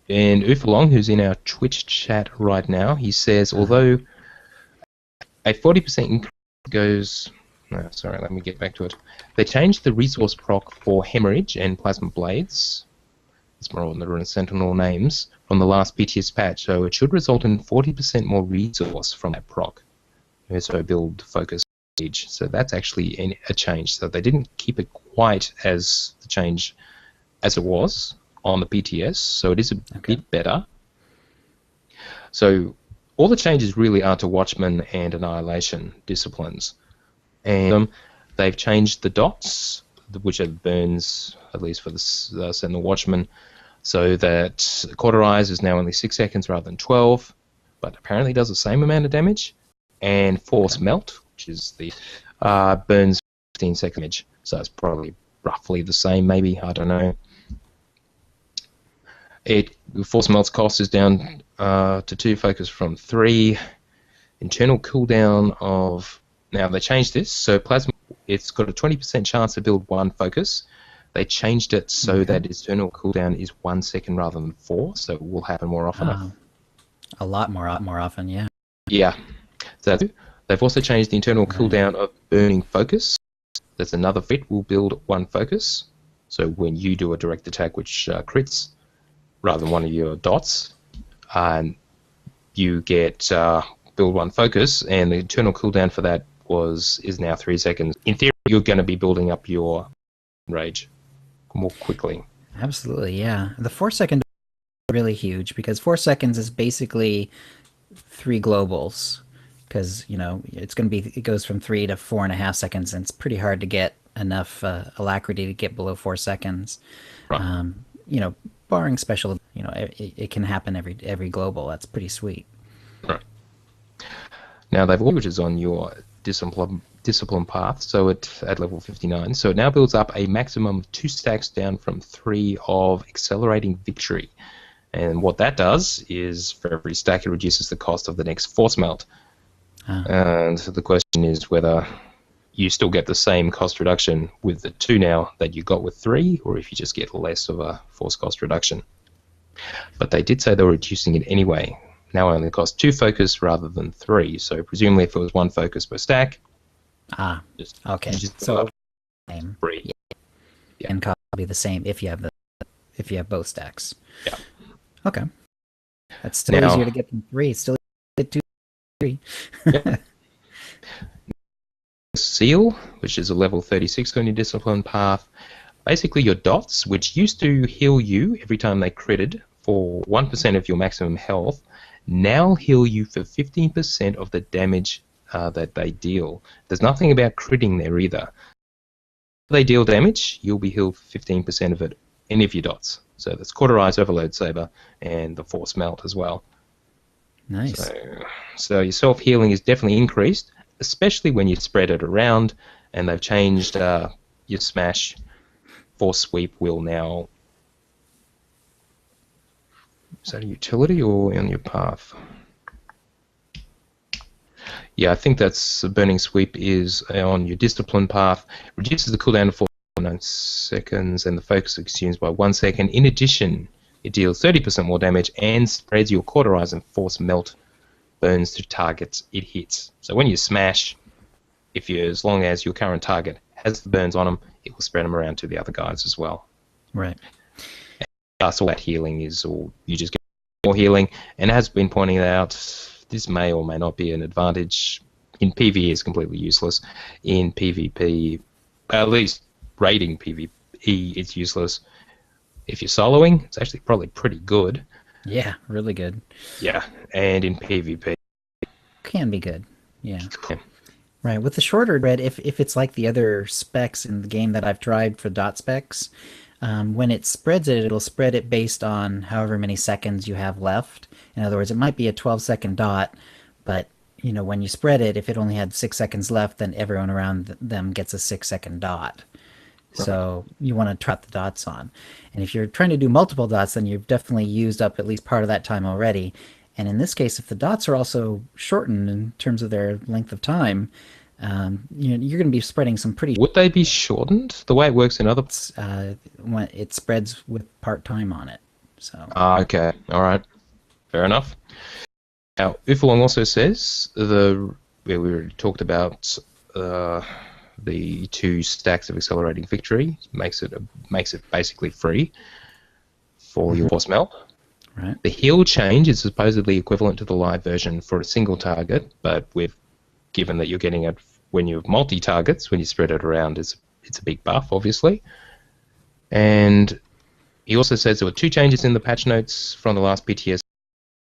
And Ufalong, who's in our Twitch chat right now, he says, although a 40% increase goes... No, sorry, let me get back to it. They changed the resource proc for Hemorrhage and Plasma Blades. It's more on the Sentinel names from the last PTS patch, so it should result in 40% more resource from that proc. So build focus age. So that's actually a change. So they didn't keep it quite as the change as it was on the PTS, so it is a bit better. So all the changes really are to Watchman and Annihilation disciplines. And they've changed the dots, which are burns, at least for the Sentinel Watchman, so that Cauterize is now only 6 seconds rather than 12, but apparently does the same amount of damage. And Force Melt, which is the burns 15 seconds damage, so it's probably roughly the same, maybe, I don't know. Force Melt's cost is down to 2, focus from 3. Internal cooldown of... Now, they changed this, so Plasma, it's got a 20% chance to build 1 focus. They changed it so that its internal cooldown is 1 second rather than 4, so it will happen more often. A lot more often, yeah. Yeah. So they've also changed the internal cooldown of burning focus. That's another fit, will build 1 focus. So when you do a direct attack which crits, rather than one of your dots, you get build 1 focus, and the internal cooldown for that is now 3 seconds. In theory, you're going to be building up your rage more quickly. Absolutely, yeah. The 4 second is really huge because 4 seconds is basically 3 globals. Because it's going to be, it goes from 3 to 4.5 seconds, and it's pretty hard to get enough alacrity to get below 4 seconds. Right. Barring special, it can happen every global. That's pretty sweet. Right. Now they've which is on your discipline path, so at level 59. So it now builds up a maximum of 2 stacks down from 3 of Accelerating Victory, And what that does is, for every stack, it reduces the cost of the next force melt. And so the question is whether you still get the same cost reduction with the 2 now that you got with 3, or if you just get less of a force cost reduction. But they did say they were reducing it anyway. Now it only costs 2 focus rather than 3. So presumably if it was 1 focus per stack, okay. just So same. 3. Yeah. And cost will be the same if you have both stacks. Yeah. Okay. That's still Now, easier to get than 3. It's still 2, 3. Yeah. Seal, which is a level 36 on your discipline path. Basically, your dots, which used to heal you every time they critted for 1% of your maximum health, now heal you for 15% of the damage that they deal. There's nothing about critting there either. If they deal damage, you'll be healed for 15% of it, any of your dots. So that's Cauterize, Overload Saber, and the Force Melt as well. Nice. So your self-healing is definitely increased, especially when you spread it around, and they've changed your smash force sweep will now... Is that a utility or on your path? Yeah, I think that's the burning sweep is on your discipline path. Reduces the cooldown to 49 seconds and the focus consumes by 1 second. In addition, it deals 30% more damage and spreads your Cauterize and Force Melt burns to targets it hits. So when you smash, as long as your current target has the burns on them, it will spread them around to the other guys as well. Right. So that healing is, or you just get more healing. And as been pointing out, this may or may not be an advantage. In PvE, it's completely useless. In PvP, at least raiding PvE, it's useless. If you're soloing, it's actually probably pretty good. Yeah, really good. Yeah, and in PvP. Can be good. Yeah. Right. With the shorter spread, if it's like the other specs in the game that I've tried for dot specs, when it spreads it, it'll spread it based on however many seconds you have left. In other words, it might be a 12-second dot, but when you spread it, if it only had 6 seconds left, then everyone around them gets a 6-second dot. So you want to trot the dots on. And if you're trying to do multiple dots, then you've definitely used up at least part of that time already. And in this case, if the dots are also shortened in terms of their length of time, you're going to be spreading some pretty... Would they be shortened? The way it works in other... when it spreads with part time on it. So. Okay. All right. Fair enough. Now, Ufalong also says we already talked about the 2 stacks of Accelerating Victory makes it basically free for your Force Melt. Right. The heal change is supposedly equivalent to the live version for a single target, but given that you're getting it when you have multi-targets, when you spread it around, it's a big buff, obviously. And he also says there were 2 changes in the patch notes from the last PTS,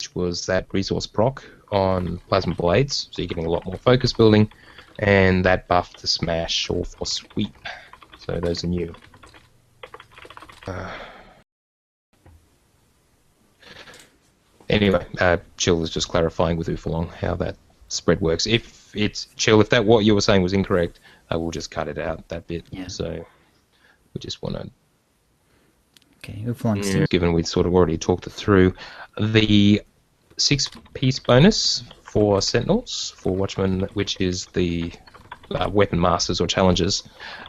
which was that resource proc on Plasma Blades, so you're getting a lot more focus building, and that buff to smash or for sweep. So those are new. Anyway, Chill is just clarifying with Ufalong how that spread works. If what you were saying was incorrect, I will just cut it out, that bit. Yeah. So we just want to... Okay, Ufalong. Given we'd sort of already talked it through, the 6-piece bonus for Sentinels, for Watchmen, which is the Weapon Masters or Challengers,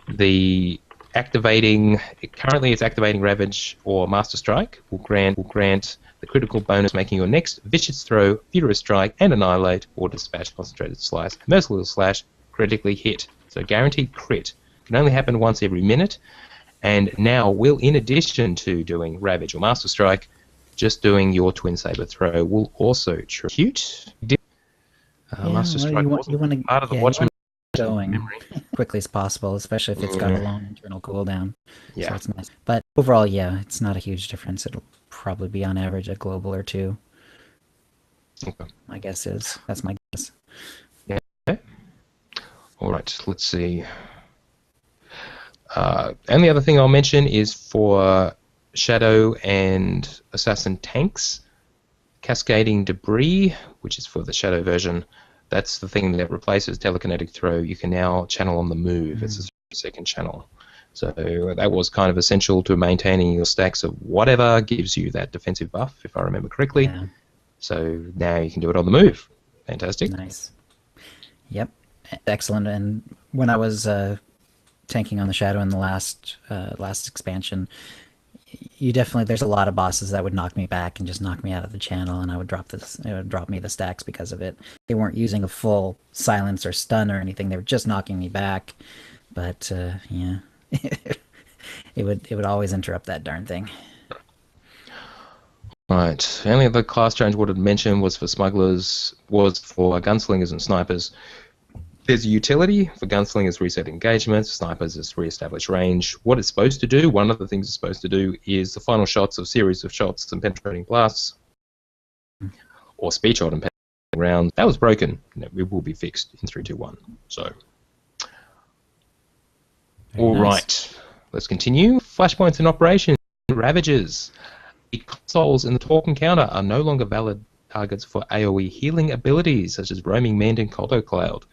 currently it's activating Ravage or Master Strike will grant the critical bonus, making your next Vicious Throw, Furious Strike, and Annihilate or Dispatch, Concentrated Slice, Merciless Slash critically hit. So guaranteed crit. Can only happen once every minute, and now will, in addition to doing Ravage or Master Strike, just doing your Twin Saber Throw will also cute. Master Strike wasn't part of the Watchmen. Going quickly as possible, especially if it's got a long internal cooldown. Yeah. So it's nice. But overall, yeah, it's not a huge difference. It'll probably be on average a global or 2. Okay. My guess is. That's my guess. Yeah. All right, let's see. And the other thing I'll mention is for Shadow and Assassin tanks, Cascading Debris, which is for the Shadow version. That's the thing that replaces telekinetic throw. You can now channel on the move. It's a 3-second channel. So that was kind of essential to maintaining your stacks of whatever gives you that defensive buff, if I remember correctly. Yeah. So now you can do it on the move. Fantastic. Nice. Yep. Excellent. And when I was tanking on the Shadow in the last expansion, you definitely, there's a lot of bosses that would knock me back and just knock me out of the channel, and it would drop me the stacks because of it. They weren't using a full silence or stun or anything. They were just knocking me back. But yeah, it would always interrupt that darn thing. Right. The only other class change I would have mentioned was for smugglers, was for gunslingers and snipers. There's a utility for gunslingers: reset engagement, snipers is re-establish range. What it's supposed to do, one of the things it's supposed to do, is the final shots of series of shots and penetrating blasts, or speed shot and penetrating rounds. That was broken. It will be fixed in 3.2.1. So, all right, let's continue. Flashpoints in operation. Ravages. The consoles in the talk encounter are no longer valid targets for AoE healing abilities such as roaming mend and Colto Cloud.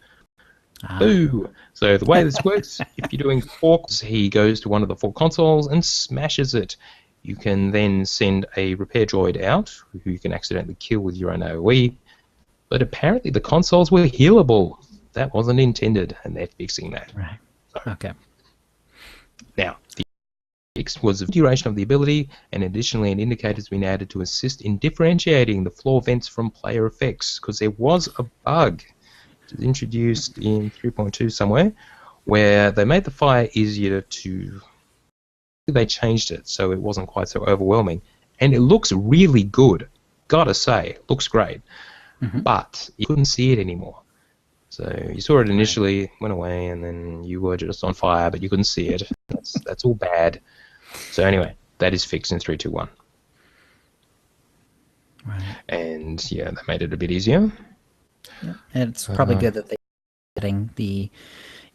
Boo! So the way this works, if you're doing forks, he goes to one of the 4 consoles and smashes it. You can then send a repair droid out, who you can accidentally kill with your own AoE. But apparently the consoles were healable. That wasn't intended, and they're fixing that. Right. Okay. Now, the fix was the duration of the ability, and additionally an indicator has been added to assist in differentiating the floor vents from player effects, because there was a bug introduced in 3.2 somewhere where they made the fire easier to... They changed it so it wasn't quite so overwhelming, and it looks really good, gotta say. Looks great. But you couldn't see it anymore. So you saw it initially, went away, and then you were just on fire, but you couldn't see it. That's all bad. So anyway, that is fixed in 3.2.1. Right. And yeah, that made it a bit easier. Yeah. And it's probably good that they're getting the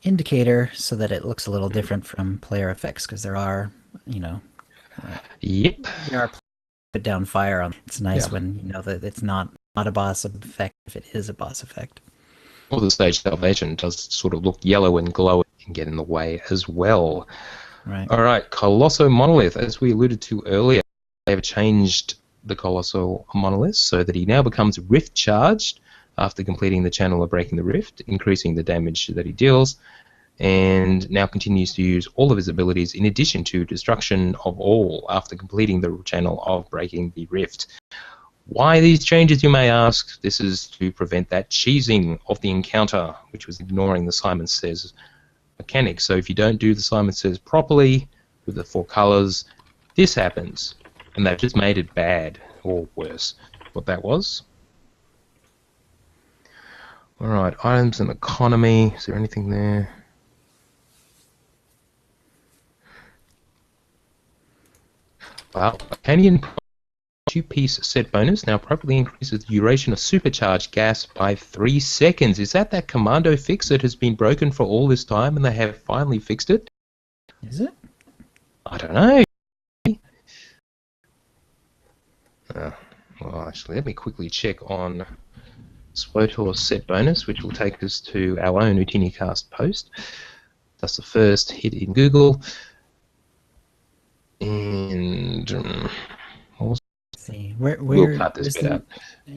indicator so that it looks a little different from player effects, because there are, Yep. there are put down fire on. It's nice when you know that it's not a boss effect if it is a boss effect. Well, the stage salvation does sort of look yellow and glow and get in the way as well. Right. All right, Colossal Monolith. As we alluded to earlier, they have changed the Colossal Monolith so that he now becomes rift charged after completing the channel or breaking the rift, increasing the damage that he deals, and now continues to use all of his abilities in addition to destruction of all after completing the channel of breaking the rift. Why these changes, you may ask? This is to prevent that cheesing of the encounter, which was ignoring the Simon Says mechanic. So if you don't do the Simon Says properly with the 4 colors, this happens, and they've just made it bad, or worse, what that was. Alright, items and economy. Is there anything there? Wow, a Canyon 2-piece set bonus now properly increases the duration of supercharged gas by 3 seconds. Is that commando fix that has been broken for all this time and they have finally fixed it? Is it? I don't know. Well, actually, let me quickly check on SWOTOR set bonus, which will take us to our own OotiniCast post. That's the first hit in Google. And Let's see, where we'll cut this bit out.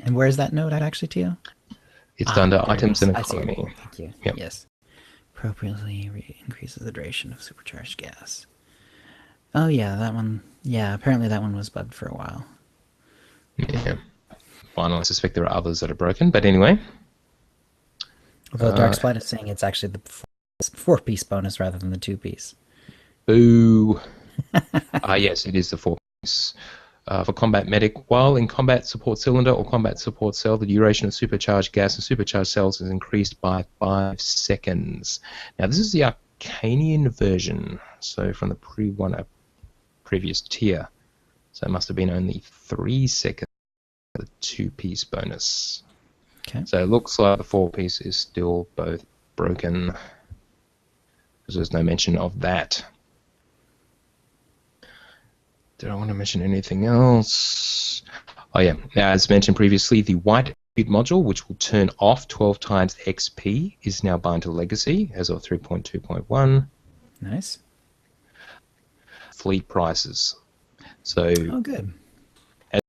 And where's that note actually to you? It's under there items it is. and I see it. economy. Thank you. Yep. Yes. Appropriately increases the duration of supercharged gas. Oh yeah, that one. Yeah, apparently that one was bugged for a while. Yeah. Finally, I suspect there are others that are broken, but anyway. Although Darksplat is saying it's actually the 4-piece bonus rather than the 2-piece. Boo. Yes, it is the 4-piece. For combat medic, while in combat support cylinder or combat support cell, the duration of supercharged gas and supercharged cells is increased by 5 seconds. Now, this is the Arcanian version, so from the previous tier. So it must have been only 3 seconds for the 2-piece bonus. Okay. So it looks like the 4-piece is still both broken, because there's no mention of that. Did I want to mention anything else? Oh yeah, now as mentioned previously, the white module, which will turn off 12 times XP, is now bound to Legacy as of 3.2.1. Nice. fleet prices. So Oh, good. as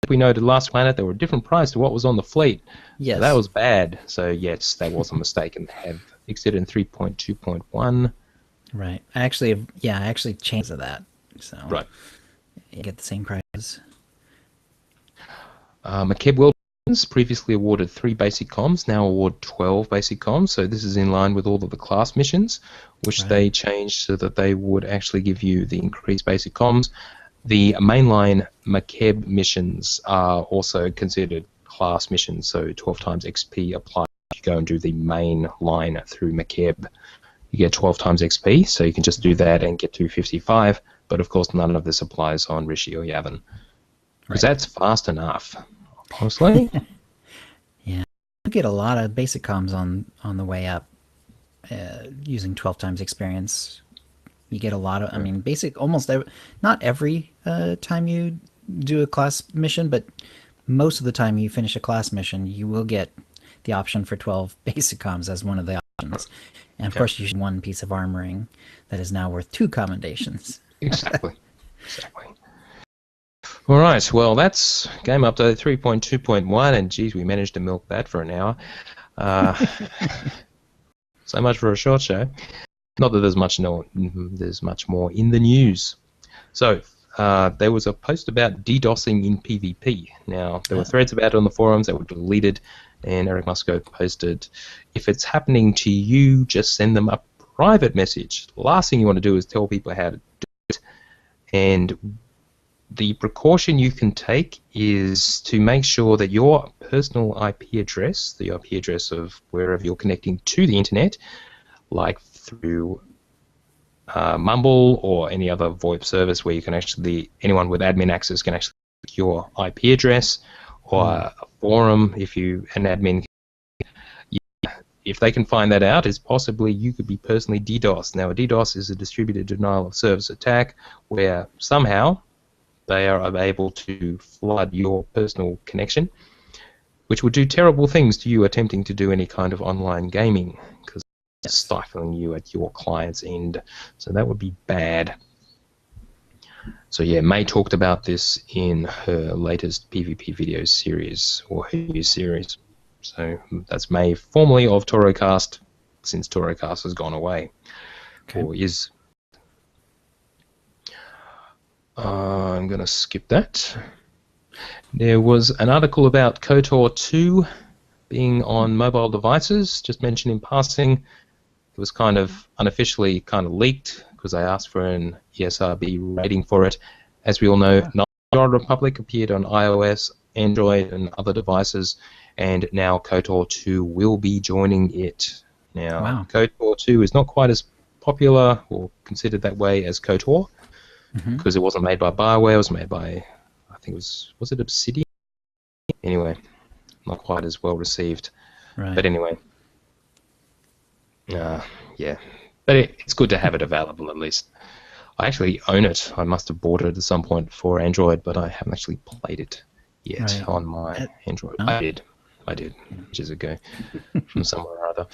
we noted last planet, they were a different price to what was on the fleet. Yes. So that was bad. So yes, that was a mistake, and they have fixed it in 3.2.1. Right. I actually changed to that. So Right. you get the same prices. McKeb World previously awarded 3 basic comms, now award 12 basic comms. So this is in line with all of the class missions, which Right. they changed so that they would actually give you the increased basic comms. The mainline McKeb missions are also considered class missions, so 12 times XP applies if you go and do the main line through McKeb. You get 12 times XP, so you can just do that and get to 55, but of course none of this applies on Rishi or Yavin. Because that's fast enough, honestly. Yeah. You get a lot of basic comms on the way up using 12 times experience. You get a lot of, I mean, basic, not every time you do a class mission, but most of the time you finish a class mission, you will get the option for 12 basic comms as one of the options. And of course, you should one piece of armoring that is now worth 2 commendations. Exactly. All right, well, that's game update 3.2.1, and geez, we managed to milk that for an hour. So much for a short show. Not that there's much more in the news. So there was a post about DDoSing in PvP. Now, there were threads about it on the forums that were deleted, and Eric Musco posted, if it's happening to you, just send them a private message. The last thing you want to do is tell people how to do it. And the precaution you can take is to make sure that your personal IP address, the IP address of wherever you're connecting to the internet, like through Mumble or any other VoIP service where you can actually, anyone with admin access can actually get your IP address, or a forum if you an admin. If they can find that out, it's possibly you could be personally DDoS. Now, a DDoS is a distributed denial of service attack where somehow they are able to flood your personal connection, which would do terrible things to you attempting to do any kind of online gaming, because it's stifling you at your client's end. So that would be bad. So yeah, May talked about this in her latest PvP video series, or her new series. So that's May, formerly of OotiniCast, since OotiniCast has gone away, or is. I'm going to skip that. There was an article about KOTOR 2 being on mobile devices, just mentioned in passing. It was kind of unofficially kind of leaked because I asked for an ESRB rating for it. As we all know, Nightmare Republic appeared on iOS, Android, and other devices, and now KOTOR 2 will be joining it. Now, KOTOR 2 is not quite as popular or considered that way as KOTOR, because it wasn't made by BioWare, it was made by, I think was it Obsidian? Anyway, not quite as well received. Right. But anyway, yeah. But it's good to have it available at least. I actually own it. I must have bought it at some point for Android, but I haven't actually played it yet on my Android. Oh. I did ages ago from somewhere or other.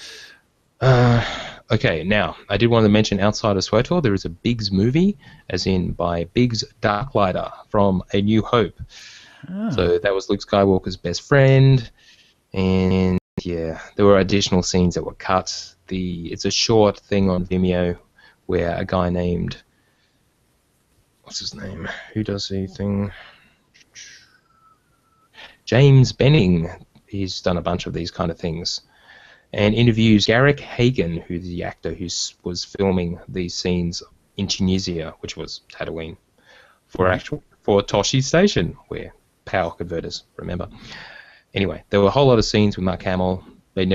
Okay, now, I did want to mention outside of SWTOR, there is a Biggs movie, as in by Biggs Darklighter from A New Hope. So that was Luke Skywalker's best friend, and yeah, there were additional scenes that were cut. It's a short thing on Vimeo where a guy named, what's his name? Who does the thing? James Benning. He's done a bunch of these kind of things. And interviews Garrick Hagan, who's the actor who was filming these scenes in Tunisia, which was Tatooine, for Toshi Station, where power converters, remember. Anyway, there were a whole lot of scenes with Mark Hamill. They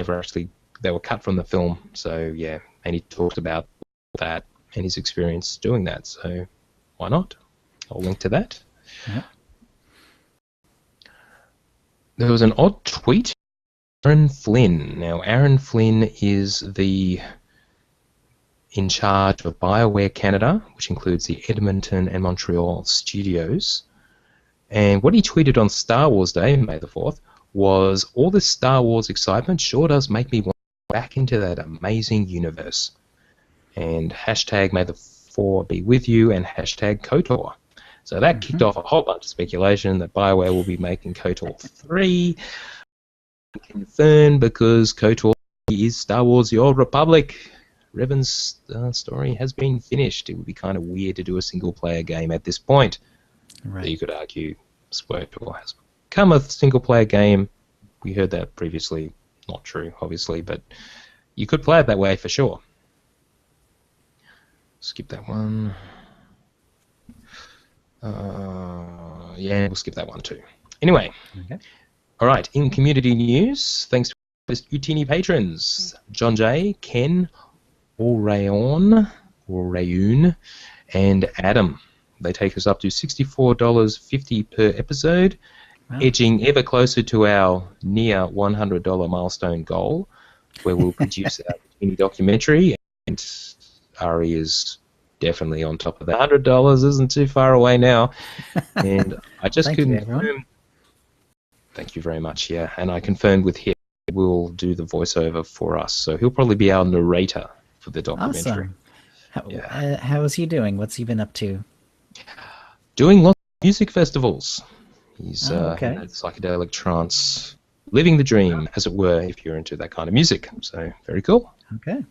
were cut from the film, so yeah, and he talked about that and his experience doing that, so why not? I'll link to that. Yeah. There was an odd tweet. Aaron Flynn. Now, Aaron Flynn is in charge of BioWare Canada, which includes the Edmonton and Montreal studios. And what he tweeted on Star Wars Day, May the 4th, was, all this Star Wars excitement sure does make me want to go back into that amazing universe. And hashtag May the 4 be with you and hashtag KOTOR. So that kicked off a whole bunch of speculation that BioWare will be making KOTOR 3. Confirmed because KOTOR is Star Wars The Old Republic. Revan's story has been finished. It would be kind of weird to do a single-player game at this point. Right. So you could argue SWTOR has become a single-player game. We heard that previously. Not true, obviously, but you could play it that way for sure. Skip that one. Yeah, we'll skip that one too. Anyway. Okay. All right, in community news, thanks to Utini patrons, John J, Ken, Rayoun, and Adam. They take us up to $64.50 per episode, edging ever closer to our near $100 milestone goal, where we'll produce our Utini documentary, and Ari is definitely on top of that. $100 isn't too far away now, and I just couldn't confirm. Thank you very much, yeah. And I confirmed with him he will do the voiceover for us. So he'll probably be our narrator for the documentary. Awesome. How is he doing? What's he been up to? Doing lots of music festivals. He's in okay. that psychedelic trance, living the dream, as it were, if you're into that kind of music. So very cool. Okay.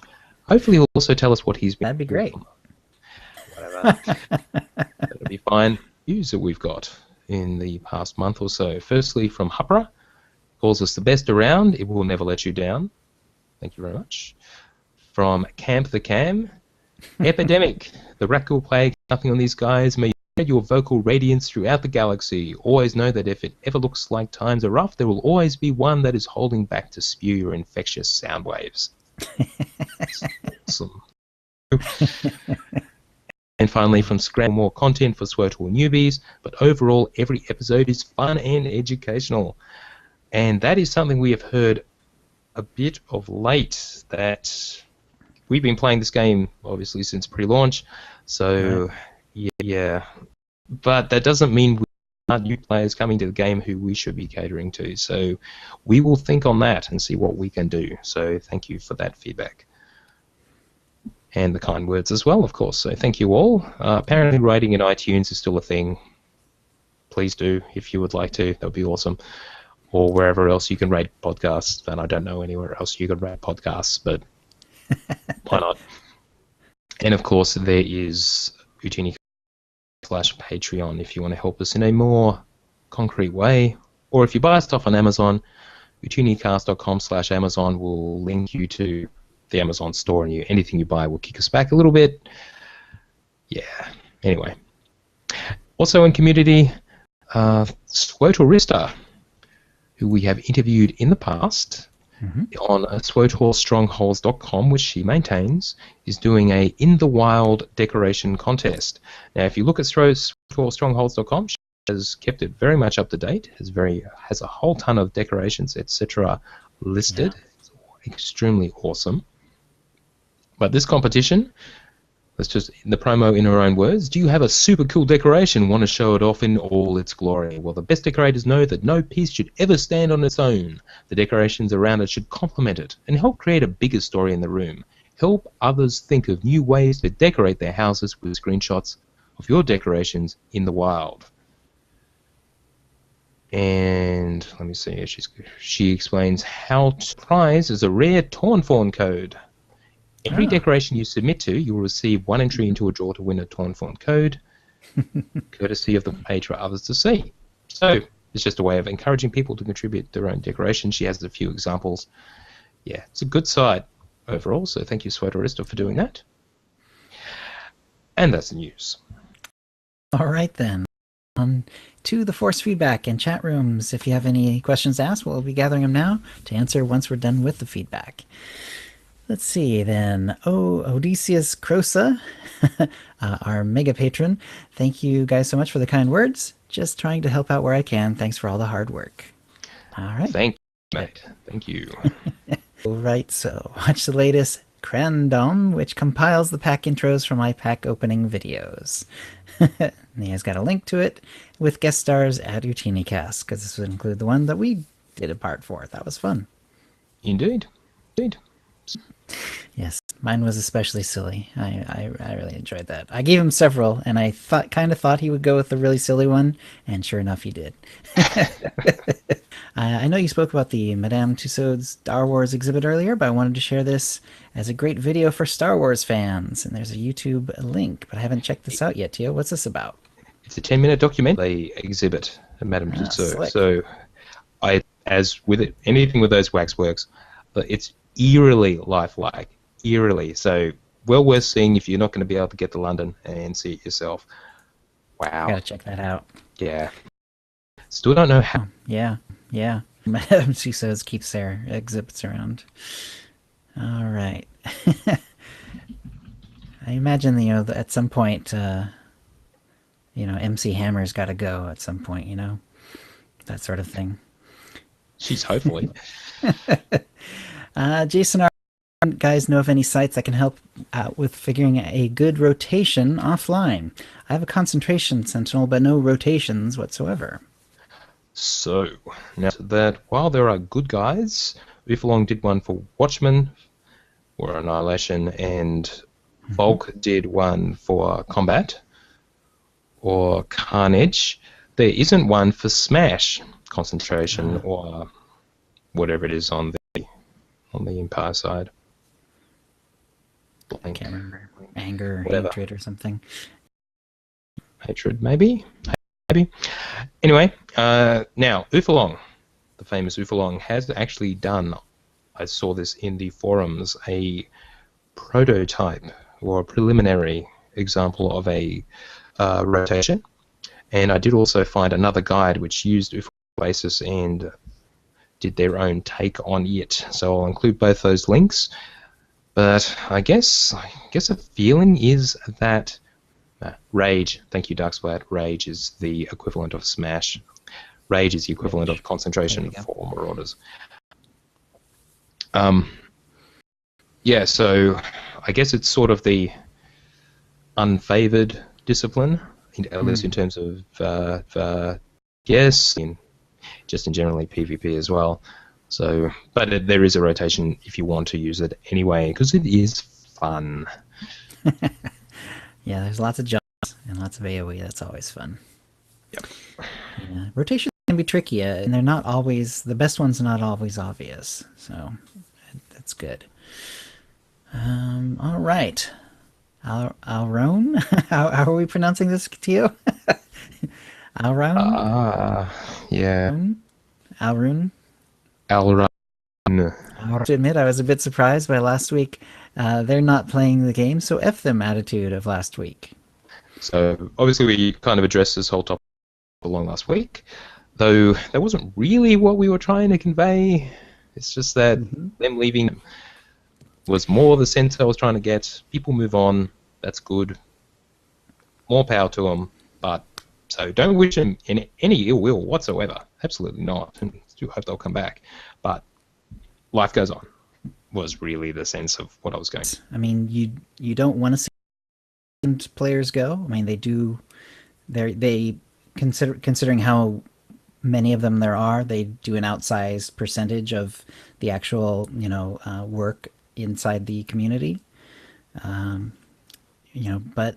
Hopefully he'll also tell us what he's been That'd be great. Whatever. That'll be fine. News that we've got in the past month or so. Firstly, from Hupra, calls us the best around. It will never let you down. Thank you very much. From Camp the Cam, Epidemic, the Rakul plague, nothing on these guys. May you spread your vocal radiance throughout the galaxy. Always know that if it ever looks like times are rough, there will always be one that is holding back to spew your infectious sound waves. Awesome. And finally, from Scram, more content for SWTOR newbies, but overall, every episode is fun and educational. And that is something we have heard a bit of late, that we've been playing this game, obviously, since pre-launch, so, yeah. But that doesn't mean we are new players coming to the game who we should be catering to, so we will think on that and see what we can do. So thank you for that feedback. And the kind words as well, of course. So thank you all. Apparently writing in iTunes is still a thing. Please do, if you would like to. That would be awesome. Or wherever else you can rate podcasts. And I don't know anywhere else you can rate podcasts, but why not? And of course, there is OotiniCast/Patreon if you want to help us in a more concrete way. Or if you buy stuff on Amazon, OotiniCast.com/Amazon will link you to the Amazon store, and anything you buy will kick us back a little bit. Yeah. Anyway. Also in community, SWTORista, who we have interviewed in the past on SWTORstrongholds.com, which she maintains, is doing a In the Wild decoration contest. Now, if you look at SWTORstrongholds.com, she has kept it very much up to date, has a whole ton of decorations, etc. listed. Yeah. It's extremely awesome. But this competition, let's just, in the promo in her own words, do you have a super cool decoration, want to show it off in all its glory? Well, the best decorators know that no piece should ever stand on its own. The decorations around it should complement it and help create a bigger story in the room. Help others think of new ways to decorate their houses with screenshots of your decorations in the wild. And let me see, she explains how to prize is a rare Torn Fawn code. Every decoration you submit to, you will receive one entry into a draw to win a Torn Fawn code, courtesy of the page for others to see. So it's just a way of encouraging people to contribute their own decorations. She has a few examples. Yeah, it's a good site overall, so thank you, SWTORista, for doing that. And that's the news. All right, then. To the force feedback and chat rooms. If you have any questions to ask, we'll be gathering them now to answer once we're done with the feedback. Let's see, then. Odysseus Crosa, our mega patron. Thank you guys so much for the kind words. Just trying to help out where I can. Thanks for all the hard work. All right. Thank you, mate. Thank you. All right, so watch the latest Crandom, which compiles the pack intros from my pack opening videos. And he has got a link to it with guest stars at OotiniCast, because this would include the one that we did a part for. That was fun. Indeed. Indeed. Yes, mine was especially silly. I really enjoyed that. I gave him several, and I kind of thought he would go with the really silly one, and sure enough, he did. I know you spoke about the Madame Tussauds Star Wars exhibit earlier, but I wanted to share this as a great video for Star Wars fans, and there's a YouTube link, but I haven't checked this out yet, Tio. What's this about? It's a 10-minute documentary exhibit at Madame Tussauds. Slick. So, as with it, anything with those waxworks, it's eerily lifelike. Eerily. So, well worth seeing if you're not going to be able to get to London and see it yourself. Wow. Gotta check that out. Yeah. Still don't know how. Yeah. Madame Tussauds keeps their exhibits around. All right. I imagine, at some point, MC Hammer's got to go at some point, that sort of thing. She's hopefully. Jason, guys know of any sites that can help out with figuring a good rotation offline? I have a concentration sentinel, but no rotations whatsoever. So, now that while there are good guides, Ufalong did one for Watchmen, or Annihilation, and Volk did one for Combat, or Carnage. There isn't one for Smash, Concentration, or whatever it is on the Empire side. I can't remember. Anger or Whatever. hatred or something. Hatred, maybe? Anyway, now, Ufalong, the famous Ufalong, has actually done, I saw this in the forums, a prototype or a preliminary example of a rotation. And I did also find another guide which used Ufalong basis and did their own take on it. So I'll include both those links. But I guess a feeling is that Rage, thank you Darksplat, Rage is the equivalent of Smash. Rage is the equivalent of Concentration for Marauders. Yeah, so I guess it's sort of the unfavored discipline, at least in terms of just in generally PvP as well. So, but there is a rotation if you want to use it anyway, because it is fun. Yeah, there's lots of jumps and lots of AoE. That's always fun. Yep. Yeah. Rotations can be tricky, and they're not always, the best ones are not always obvious. So that's good. All right. Alron? How are we pronouncing this, Tio? Alron? Yeah. Alrun? Alrun. I have to admit, I was a bit surprised by last week. They're not playing the game, so F them attitude of last week. So obviously we kind of addressed this whole topic along last week, though that wasn't really what we were trying to convey. It's just that them leaving was more the sense I was trying to get. People move on. That's good. More power to them. But so don't wish them in any ill will whatsoever. Absolutely not. And still hope they'll come back. But life goes on. Was really the sense of what I was going. I mean, you don't want to see players go. I mean, they do. They considering how many of them there are, they do an outsized percentage of the actual work inside the community. But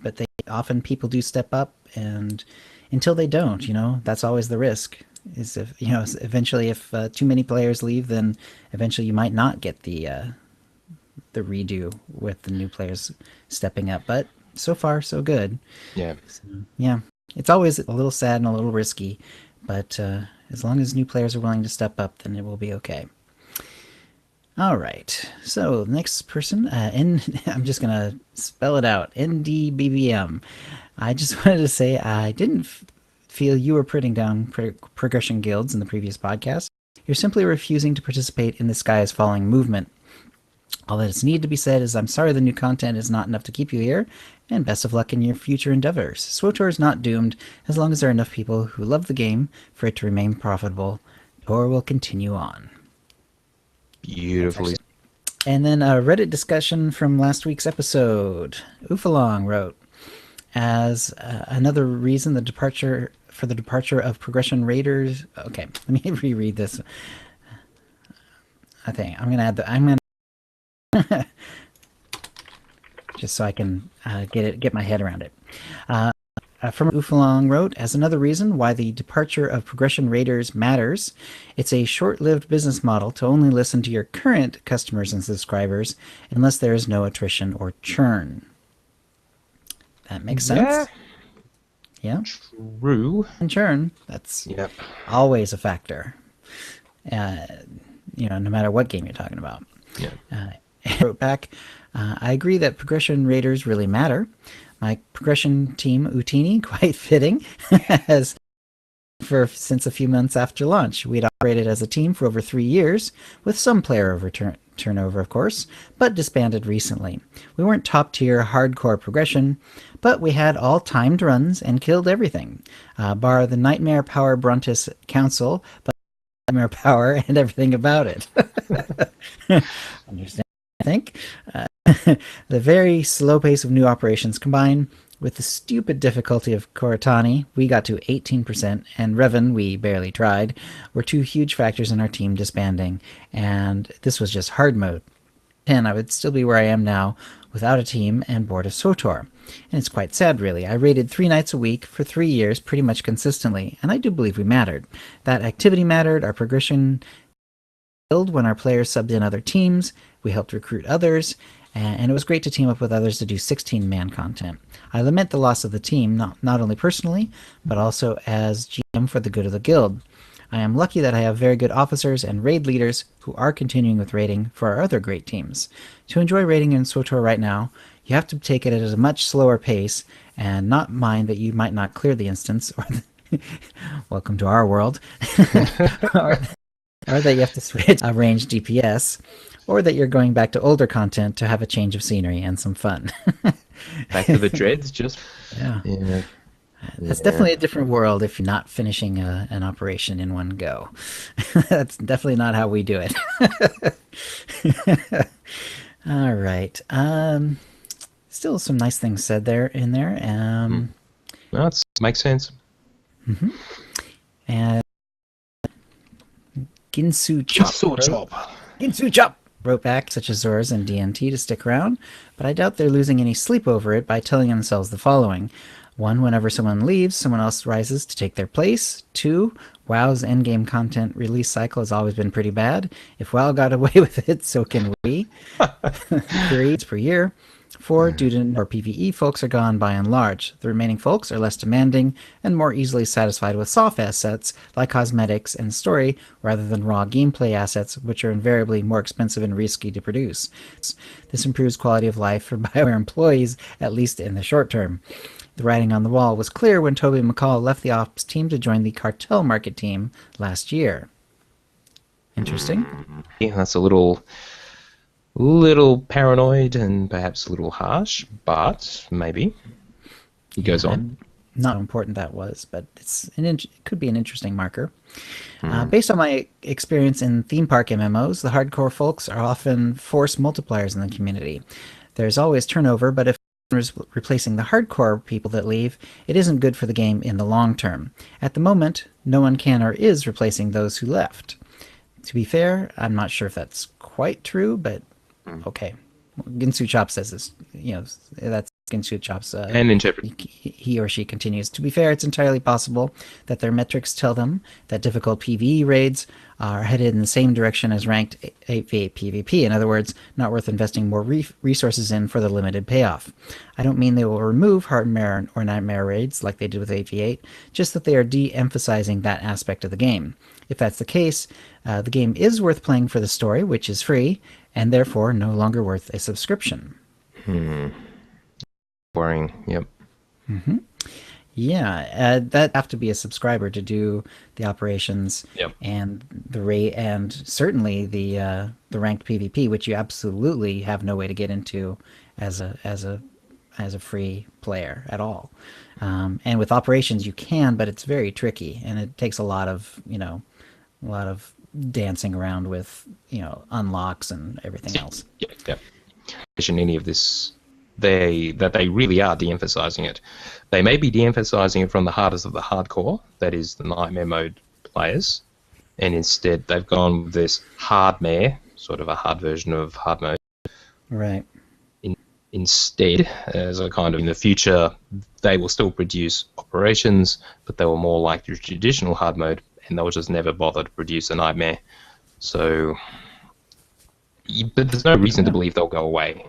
they often people do step up, and until they don't, that's always the risk. Is if eventually if too many players leave, then eventually you might not get the redo with the new players stepping up. But so far so good. Yeah. So, yeah, it's always a little sad and a little risky, but as long as new players are willing to step up, then it will be okay. All right, so next person, I'm just gonna spell it out, NDBBM. I just wanted to say I didn't feel you were putting down progression guilds in the previous podcast. You're simply refusing to participate in the Sky is Falling movement. All that is needed to be said is I'm sorry the new content is not enough to keep you here, and best of luck in your future endeavors. SWTOR is not doomed as long as there are enough people who love the game for it to remain profitable, or will continue on. Beautifully. And then a Reddit discussion from last week's episode. Ufalong wrote, as another reason the departure of progression raiders. Okay, let me reread this. I think I'm gonna Just so I can get my head around it. From Ufalong wrote, as another reason why the departure of progression raiders matters, it's a short-lived business model to only listen to your current customers and subscribers unless there is no attrition or churn. That makes sense? Yeah. True. And churn, that's always a factor. No matter what game you're talking about. Yeah. Wrote back, I agree that progression raiders really matter. My progression team, Utini, quite fitting, has since a few months after launch. We'd operated as a team for over 3 years, with some player turnover, of course, but disbanded recently. We weren't top-tier hardcore progression, but we had all timed runs and killed everything, bar the Nightmare Power Brontis Council, but Nightmare Power and everything about it. Understand, I think. The very slow pace of new operations combined with the stupid difficulty of Koratani, we got to 18%, and Revan, we barely tried, were two huge factors in our team disbanding, and this was just hard mode. And I would still be where I am now without a team and bored of SWTOR. And it's quite sad, really. I raided 3 nights a week for 3 years pretty much consistently, and I do believe we mattered. That activity mattered, our progression build when our players subbed in other teams, we helped recruit others, and it was great to team up with others to do 16-man content. I lament the loss of the team, not only personally, but also as GM for the good of the guild. I am lucky that I have very good officers and raid leaders who are continuing with raiding for our other great teams. To enjoy raiding in SWTOR right now, you have to take it at a much slower pace and not mind that you might not clear the instance, or welcome to our world, or that you have to switch a ranged DPS, or that you're going back to older content to have a change of scenery and some fun. Back to the dreads, just yeah. That's definitely a different world if you're not finishing an operation in one go. That's definitely not how we do it. All right. Still some nice things said in there. No, it makes sense. Mm-hmm. And Ginsu Chop. Ginsu Chop wrote back, such as Zors and DNT, to stick around, but I doubt they're losing any sleep over it by telling themselves the following. 1, whenever someone leaves, someone else rises to take their place. 2, WoW's endgame content release cycle has always been pretty bad. If WoW got away with it, so can we. 3, it's per year. 4, due to more PvE, folks are gone by and large. The remaining folks are less demanding and more easily satisfied with soft assets like cosmetics and story rather than raw gameplay assets, which are invariably more expensive and risky to produce. This improves quality of life for BioWare employees, at least in the short term. The writing on the wall was clear when Toby McCall left the ops team to join the cartel market team last year. Interesting. Yeah, that's a little paranoid and perhaps a little harsh, but maybe. He goes on. Not how important that was, but it could be an interesting marker. Based on my experience in theme park MMOs, the hardcore folks are often force multipliers in the community. There's always turnover, but if replacing the hardcore people that leave, it isn't good for the game in the long term. At the moment, no one can or is replacing those who left. To be fair, I'm not sure if that's quite true, but okay. Ginsu Chop says this, that's Ginsu Chop's and interpret. He or she continues. To be fair, it's entirely possible that their metrics tell them that difficult PvE raids are headed in the same direction as ranked 8v8 PvP. In other words, not worth investing more resources in for the limited payoff. I don't mean they will remove Hardmare or Nightmare raids like they did with 8v8, just that they are de-emphasizing that aspect of the game. If that's the case, the game is worth playing for the story, which is free, and therefore no longer worth a subscription. Boring, yep. Mm-hmm. Yeah, that have to be a subscriber to do the operations and the rate, and certainly the ranked PvP, which you absolutely have no way to get into as a free player at all. And with operations you can, but it's very tricky, and it takes a lot of dancing around with unlocks and everything else. Yeah. Any of this. They really are de-emphasizing it. They may be de-emphasizing it from the hardest of the hardcore, that is the Nightmare mode players, and instead they've gone with this Hardmare, sort of a hard version of hard mode, Right. Instead, as a kind of in the future, they will still produce operations, but they were more like your traditional hard mode, and they'll just never bother to produce a nightmare. So, but there's no reason to believe they'll go away,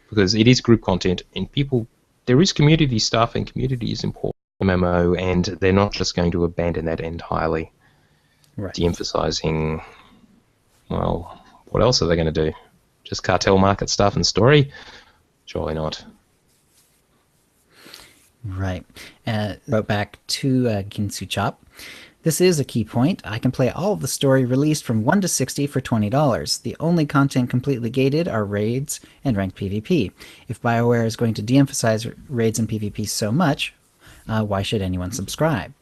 because it is group content, and people, there is community stuff, and community is important in MMO, and they're not just going to abandon that entirely, Right. de-emphasizing, well, what else are they going to do? Just cartel market stuff and story? Surely not. Right. Wrote back to Ginsu Chop. This is a key point. I can play all of the story released from 1 to 60 for $20. The only content completely gated are raids and ranked PvP. If BioWare is going to de-emphasize raids and PvP so much, why should anyone subscribe?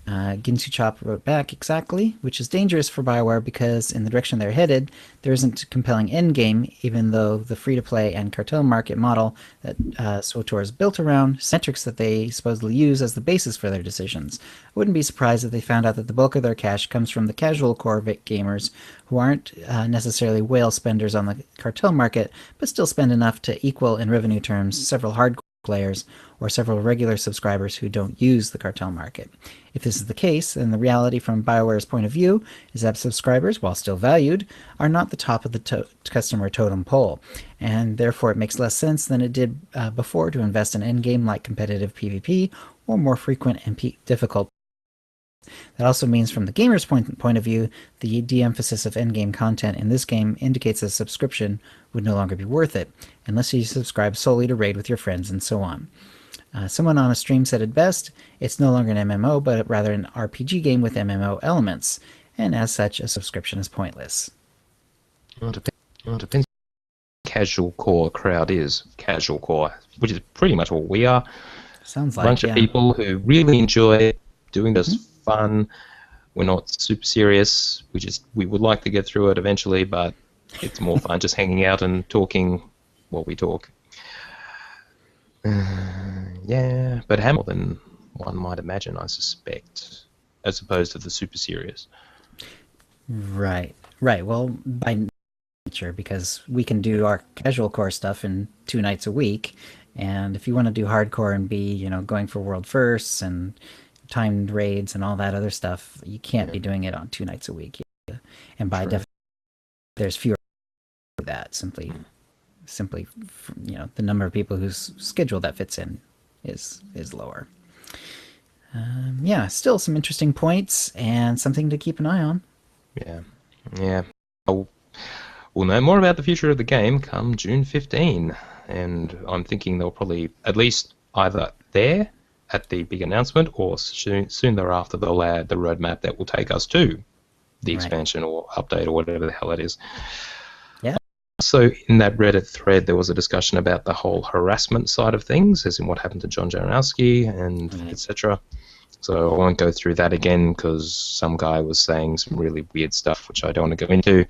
Ginsu Chop wrote back exactly, which is dangerous for BioWare because in the direction they're headed, there isn't a compelling endgame, even though the free-to-play and cartel market model that SWTOR is built around, metrics that they supposedly use as the basis for their decisions. I wouldn't be surprised if they found out that the bulk of their cash comes from the casual core gamers who aren't necessarily whale spenders on the cartel market, but still spend enough to equal in revenue terms several hardcore players or several regular subscribers who don't use the cartel market. If this is the case, then the reality from BioWare's point of view is that subscribers, while still valued, are not the top of the customer totem pole, and therefore it makes less sense than it did before to invest in endgame like competitive PvP or more frequent and difficult. That also means from the gamer's point of view, the de-emphasis of endgame content in this game indicates that a subscription would no longer be worth it, unless you subscribe solely to raid with your friends and so on. Someone on a stream said it best, it's no longer an MMO, but rather an RPG game with MMO elements, and as such, a subscription is pointless. Well, it depends casual core crowd is. Casual core, which is pretty much what we are. Sounds A like, bunch of people who really enjoy doing this fun. We're not super serious. We would like to get through it eventually, but it's more fun just hanging out and talking while we talk. Yeah, but more than one might imagine, I suspect, as opposed to the super serious. Right. Well, by nature, because we can do our casual core stuff in 2 nights a week, and if you want to do hardcore and be, going for world firsts and timed raids and all that other stuff, you can't be doing it on 2 nights a week. And by definition, there's fewer of that. Simply, the number of people whose schedule that fits in is lower. Still some interesting points and something to keep an eye on. Yeah. We'll know more about the future of the game come June 15, and I'm thinking they'll probably, at least either there at the big announcement, or soon thereafter they'll add the roadmap that will take us to the expansion or update or whatever the hell it is. Yeah. So in that Reddit thread, there was a discussion about the whole harassment side of things, as in what happened to John Jaranowski and etc. So I won't go through that again because some guy was saying some really weird stuff, which I don't want to go into.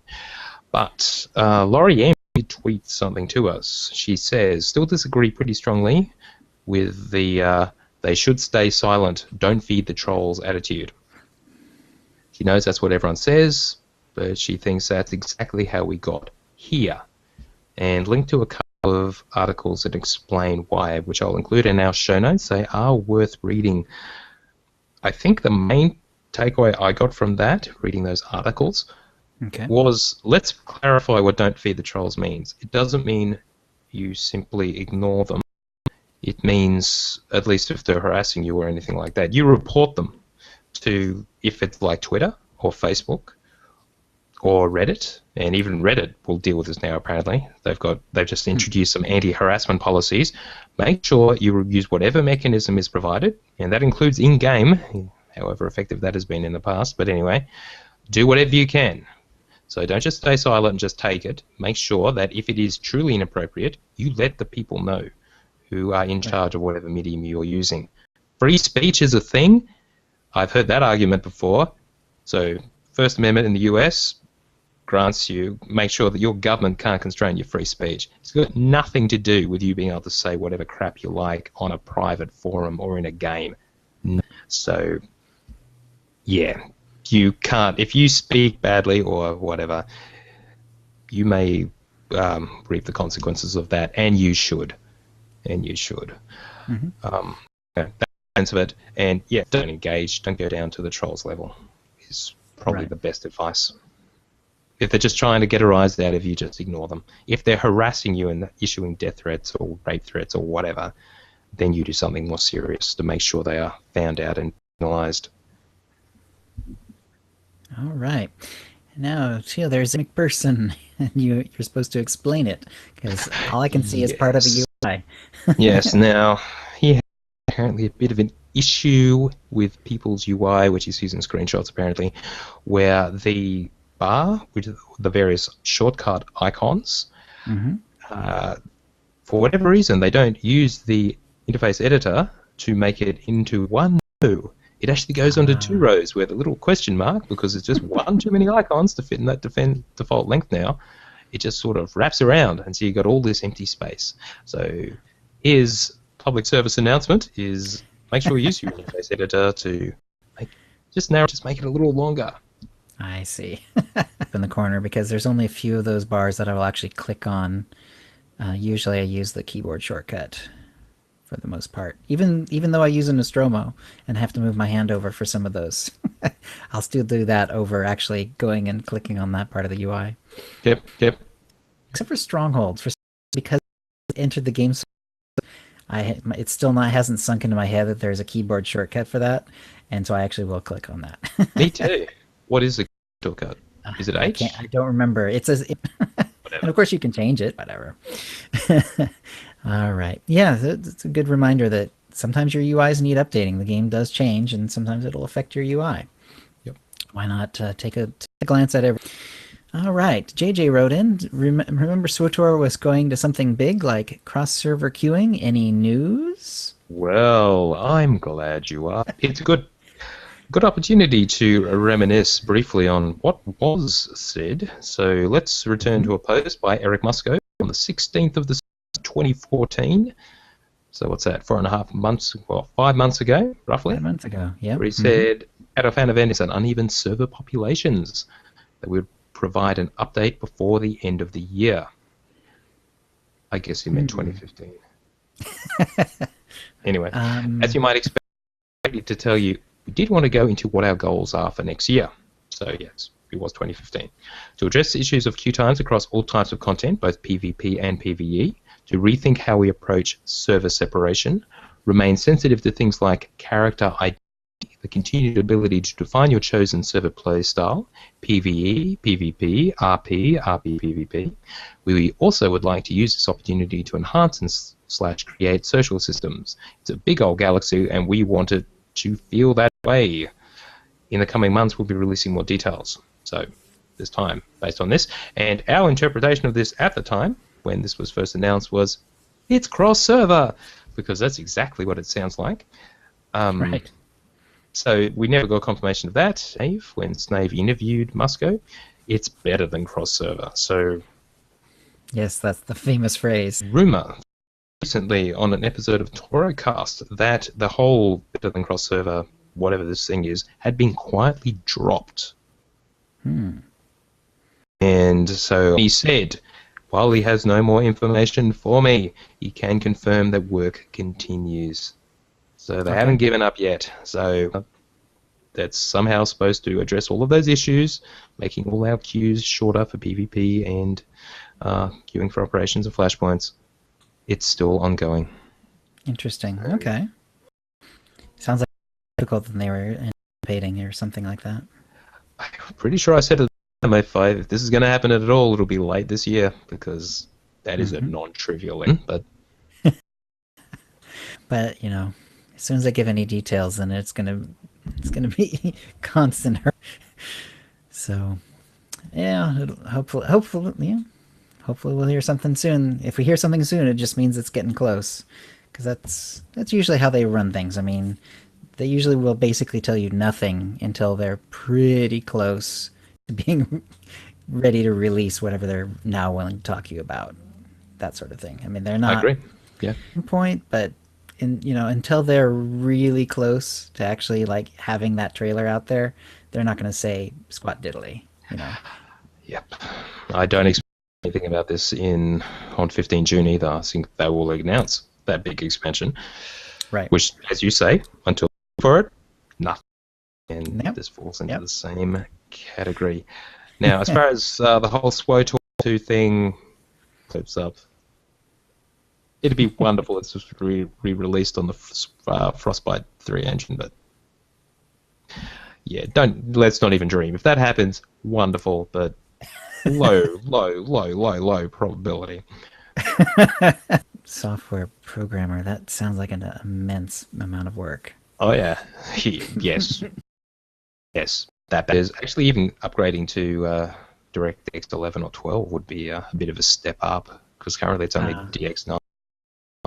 But Laurie M tweets something to us. She says, still disagree pretty strongly with the they should stay silent, don't feed the trolls attitude. She knows that's what everyone says, but she thinks that's exactly how we got here. And linked to a couple of articles that explain why, which I'll include in our show notes. They are worth reading. I think the main takeaway I got from that, reading those articles, was let's clarify what don't feed the trolls means. It doesn't mean you simply ignore them. It means, at least if they're harassing you or anything like that, you report them to, if it's like Twitter or Facebook or Reddit, and even Reddit will deal with this now apparently. They've just introduced some anti-harassment policies. Make sure you use whatever mechanism is provided, and that includes in-game, however effective that has been in the past, but anyway, do whatever you can. So don't just stay silent and just take it. Make sure that if it is truly inappropriate, you let the people know who are in charge of whatever medium you're using. Free speech is a thing. I've heard that argument before. So First Amendment in the US grants you, make sure that your government can't constrain your free speech. It's got nothing to do with you being able to say whatever crap you like on a private forum or in a game. So, yeah, you can't, if you speak badly or whatever, you may reap the consequences of that, and you should. And you should. Yeah, that's the sense of it. And yeah, don't engage. Don't go down to the trolls level. Is probably the best advice. If they're just trying to get a rise out of you, just ignore them. If they're harassing you and issuing death threats or rape threats or whatever, then you do something more serious to make sure they are found out and penalized. All right. Now, Teal, there's a McPherson, and you're supposed to explain it, because all I can see is part of a UI. Yes, now, he has apparently a bit of an issue with people's UI, which he's using screenshots apparently, where the bar with the various shortcut icons, for whatever reason, they don't use the interface editor to make it into one row. It actually goes onto 2 rows where the little question mark, because it's just one too many icons to fit in that default length now, it just sort of wraps around, and so you've got all this empty space. So his public service announcement is make sure you use your interface editor to just make it a little longer. I see. In the corner, because there's only a few of those bars that I will actually click on. Usually I use the keyboard shortcut for the most part. Even though I use a Nostromo and have to move my hand over for some of those. I'll still do that over actually going and clicking on that part of the UI. Yep. Except for Strongholds, because I entered the game, it's still hasn't sunk into my head that there's a keyboard shortcut for that, and so I actually will click on that. Me too. What is the shortcut? Is it H? I don't remember. It says, and of course you can change it. Whatever. All right. Yeah, it's a good reminder that sometimes your UIs need updating. The game does change, and sometimes it'll affect your UI. Yep. Why not take a glance at everything? All right. JJ wrote in, remember SWTOR was going to something big like cross-server queuing? Any news? Well, I'm glad you are. It's a good opportunity to reminisce briefly on what was said. So let's return to a post by Eric Musco on the 16th of December 2014. So what's that, 4.5 months, well, 5 months ago, roughly? 5 months ago, yeah. Where he said, at a fan event is an uneven server populations that would provide an update before the end of the year. I guess he meant 2015. Anyway, as you might expect, I need to tell you, we did want to go into what our goals are for next year. So yes, it was 2015. To address issues of queue times across all types of content, both PvP and PvE, to rethink how we approach server separation, remain sensitive to things like character identity, the continued ability to define your chosen server play style, PvE, PvP, RP, PvP. We also would like to use this opportunity to enhance and / create social systems. It's a big old galaxy, and we want it to feel that way. In the coming months, we'll be releasing more details. So there's time based on this. And our interpretation of this at the time, when this was first announced, was it's cross-server, because that's exactly what it sounds like. Right. So we never got confirmation of that, Snave. When Snave interviewed Musco, it's better than cross-server. So yes, that's the famous phrase. Rumor recently on an episode of OotiniCast that the whole better than cross-server, whatever this thing is, had been quietly dropped. And so he said, while he has no more information for me, he can confirm that work continues. So they haven't given up yet. So that's somehow supposed to address all of those issues, making all our queues shorter for PvP and queuing for operations and flashpoints. It's still ongoing. Interesting. Okay. Sounds like more difficult than they were anticipating or something like that. I'm pretty sure I said at the time, if this is going to happen at all, it'll be late this year, because that is a non-trivial thing. But you know, as soon as they give any details, then it's gonna be constant. So yeah, hopefully we'll hear something soon. If we hear something soon, it just means it's getting close, because that's usually how they run things. I mean, they usually will basically tell you nothing until they're pretty close to being ready to release whatever they're now willing to talk to you about. That sort of thing. I mean, they're not. I agree. Yeah. Point, but until they're really close to actually like having that trailer out there, they're not going to say squat diddly. Yep. I don't expect anything about this on 15 June either. I think they will announce that big expansion. Right. Which, as you say, until for it, nothing. And Yep. this falls into the same category. Now, as far as the whole SWOTOR 2 thing clips up, it'd be wonderful. It's just re-released on the Frostbite 3 engine, but yeah, let's not even dream. If that happens, wonderful, but low probability. Software programmer, that sounds like an immense amount of work. Oh yeah, yes, yes. That is actually even upgrading to DirectX 11 or 12 would be a bit of a step up, because currently it's only DX9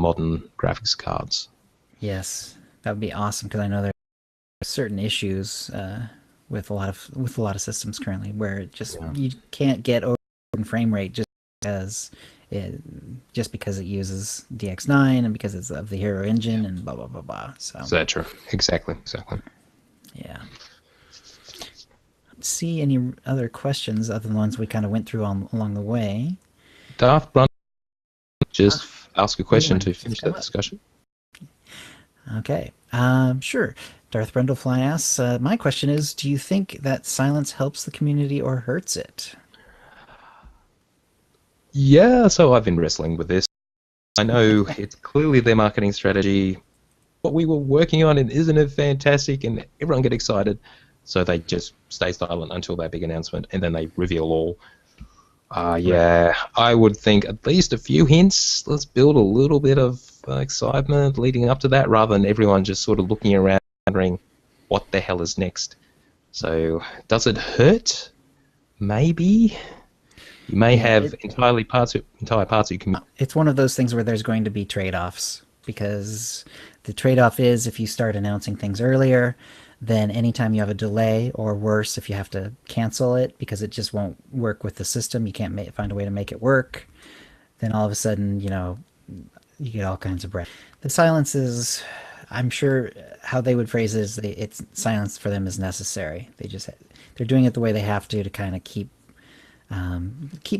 modern graphics cards. Yes, that would be awesome, because I know there are certain issues with a lot of systems currently where it just you can't get over frame rate just because it uses DX9 and because it's of the Hero engine and blah blah blah blah. So is that true? Exactly. Yeah. Let's see any other questions other than the ones we kind of went through along the way. Darth Brun, just ask a question to finish that discussion. Okay, sure. Darth Brundlefly asks, my question is, do you think that silence helps the community or hurts it? Yeah, so I've been wrestling with this. I know it's clearly their marketing strategy. What we were working on, and isn't it fantastic? And everyone get excited. So they just stay silent until that big announcement, and then they reveal all. Yeah, I would think at least a few hints. Let's build a little bit of excitement leading up to that, rather than everyone just sort of looking around wondering what the hell is next. So does it hurt? Maybe. You may have entire parts of your community. It's one of those things where there's going to be trade-offs, because the trade-off is if you start announcing things earlier, then anytime you have a delay, or worse, if you have to cancel it because it just won't work with the system, you can't find a way to make it work, then all of a sudden, you get all kinds of breath. The silence is, I'm sure how they would phrase it is, it's silence for them is necessary. They're doing it the way they have to kind of keep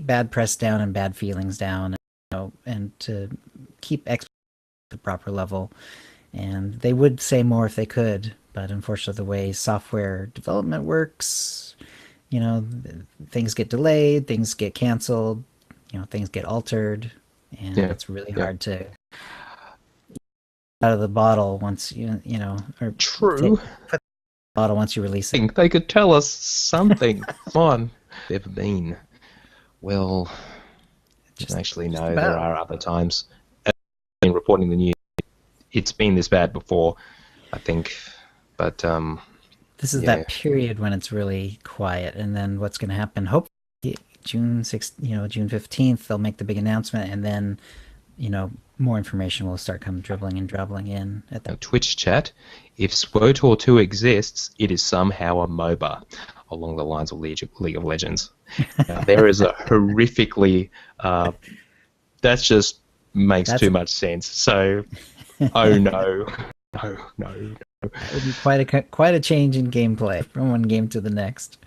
bad press down and bad feelings down, and to keep at the proper level. And they would say more if they could, but unfortunately the way software development works, things get delayed, things get canceled, things get altered, and it's really hard to out of the bottle once or true put the bottle once you release it. They could tell us something. Come on. Ever been? Well, actually, no. There are other times. In reporting the news, it's been this bad before, I think. But this is that period when it's really quiet, and then what's going to happen? Hopefully, June 15th, they'll make the big announcement, and then more information will start dribbling in at that. Twitch chat. If SWOTOR 2 exists, it is somehow a MOBA, along the lines of League of Legends. Now, there is a horrifically... that just makes too much sense. So, oh no. No. It would be quite a change in gameplay from one game to the next.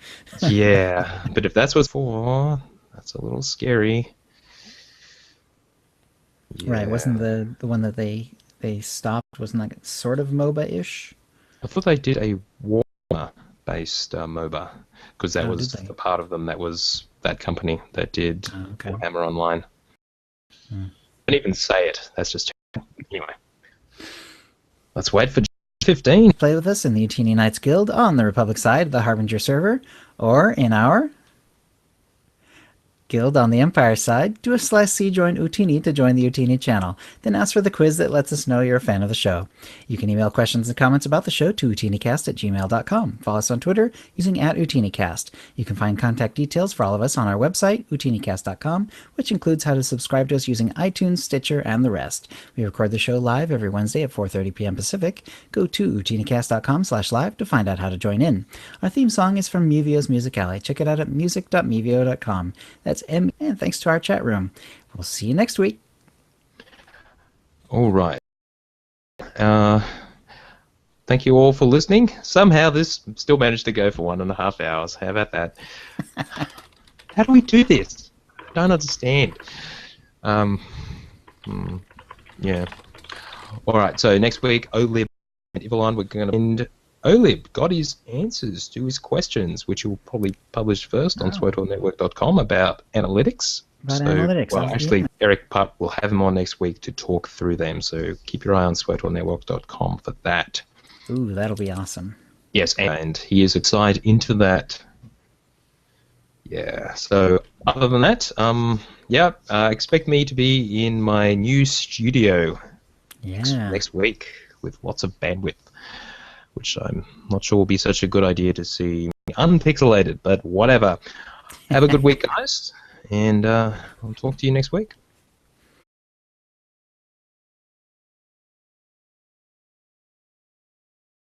Yeah, but if that's what's for, that's a little scary. Yeah. Right, wasn't the one that they stopped, wasn't like sort of MOBA-ish? I thought they did a Warhammer-based MOBA, because that was the part of them that was that company that did Warhammer Online. I didn't even say it. That's just anyway. Let's wait for 15. Play with us in the Utini Knights Guild on the Republic side of the Harbinger server, or in our Guild on the Empire side. Do a /C join Utini to join the Utini channel. Then ask for the quiz that lets us know you're a fan of the show. You can email questions and comments about the show to utinicast@gmail.com. Follow us on Twitter using @utinicast. You can find contact details for all of us on our website, utinicast.com, which includes how to subscribe to us using iTunes, Stitcher, and the rest. We record the show live every Wednesday at 4:30 p.m. Pacific. Go to utinicast.com/live to find out how to join in. Our theme song is from Mevio's Music Alley. Check it out at music.mevio.com. That's and thanks to our chat room. We'll see you next week. All right. Thank you all for listening. Somehow this still managed to go for 1.5 hours. How about that? How do we do this? don't understand. Yeah. All right. So next week, Olib and Ivalon, we're going to end. Olib got his answers to his questions, which he'll probably publish first on SWTORnetwork.com about analytics. About analytics. Well, actually, yeah. Eric Putt will have him on next week to talk through them. So keep your eye on SWTORnetwork.com for that. Ooh, that'll be awesome. Yes, and he is excited into that. Yeah. So other than that, expect me to be in my new studio next week with lots of bandwidth, which I'm not sure will be such a good idea to see unpixelated, but whatever. Have a good week, guys, and I'll talk to you next week.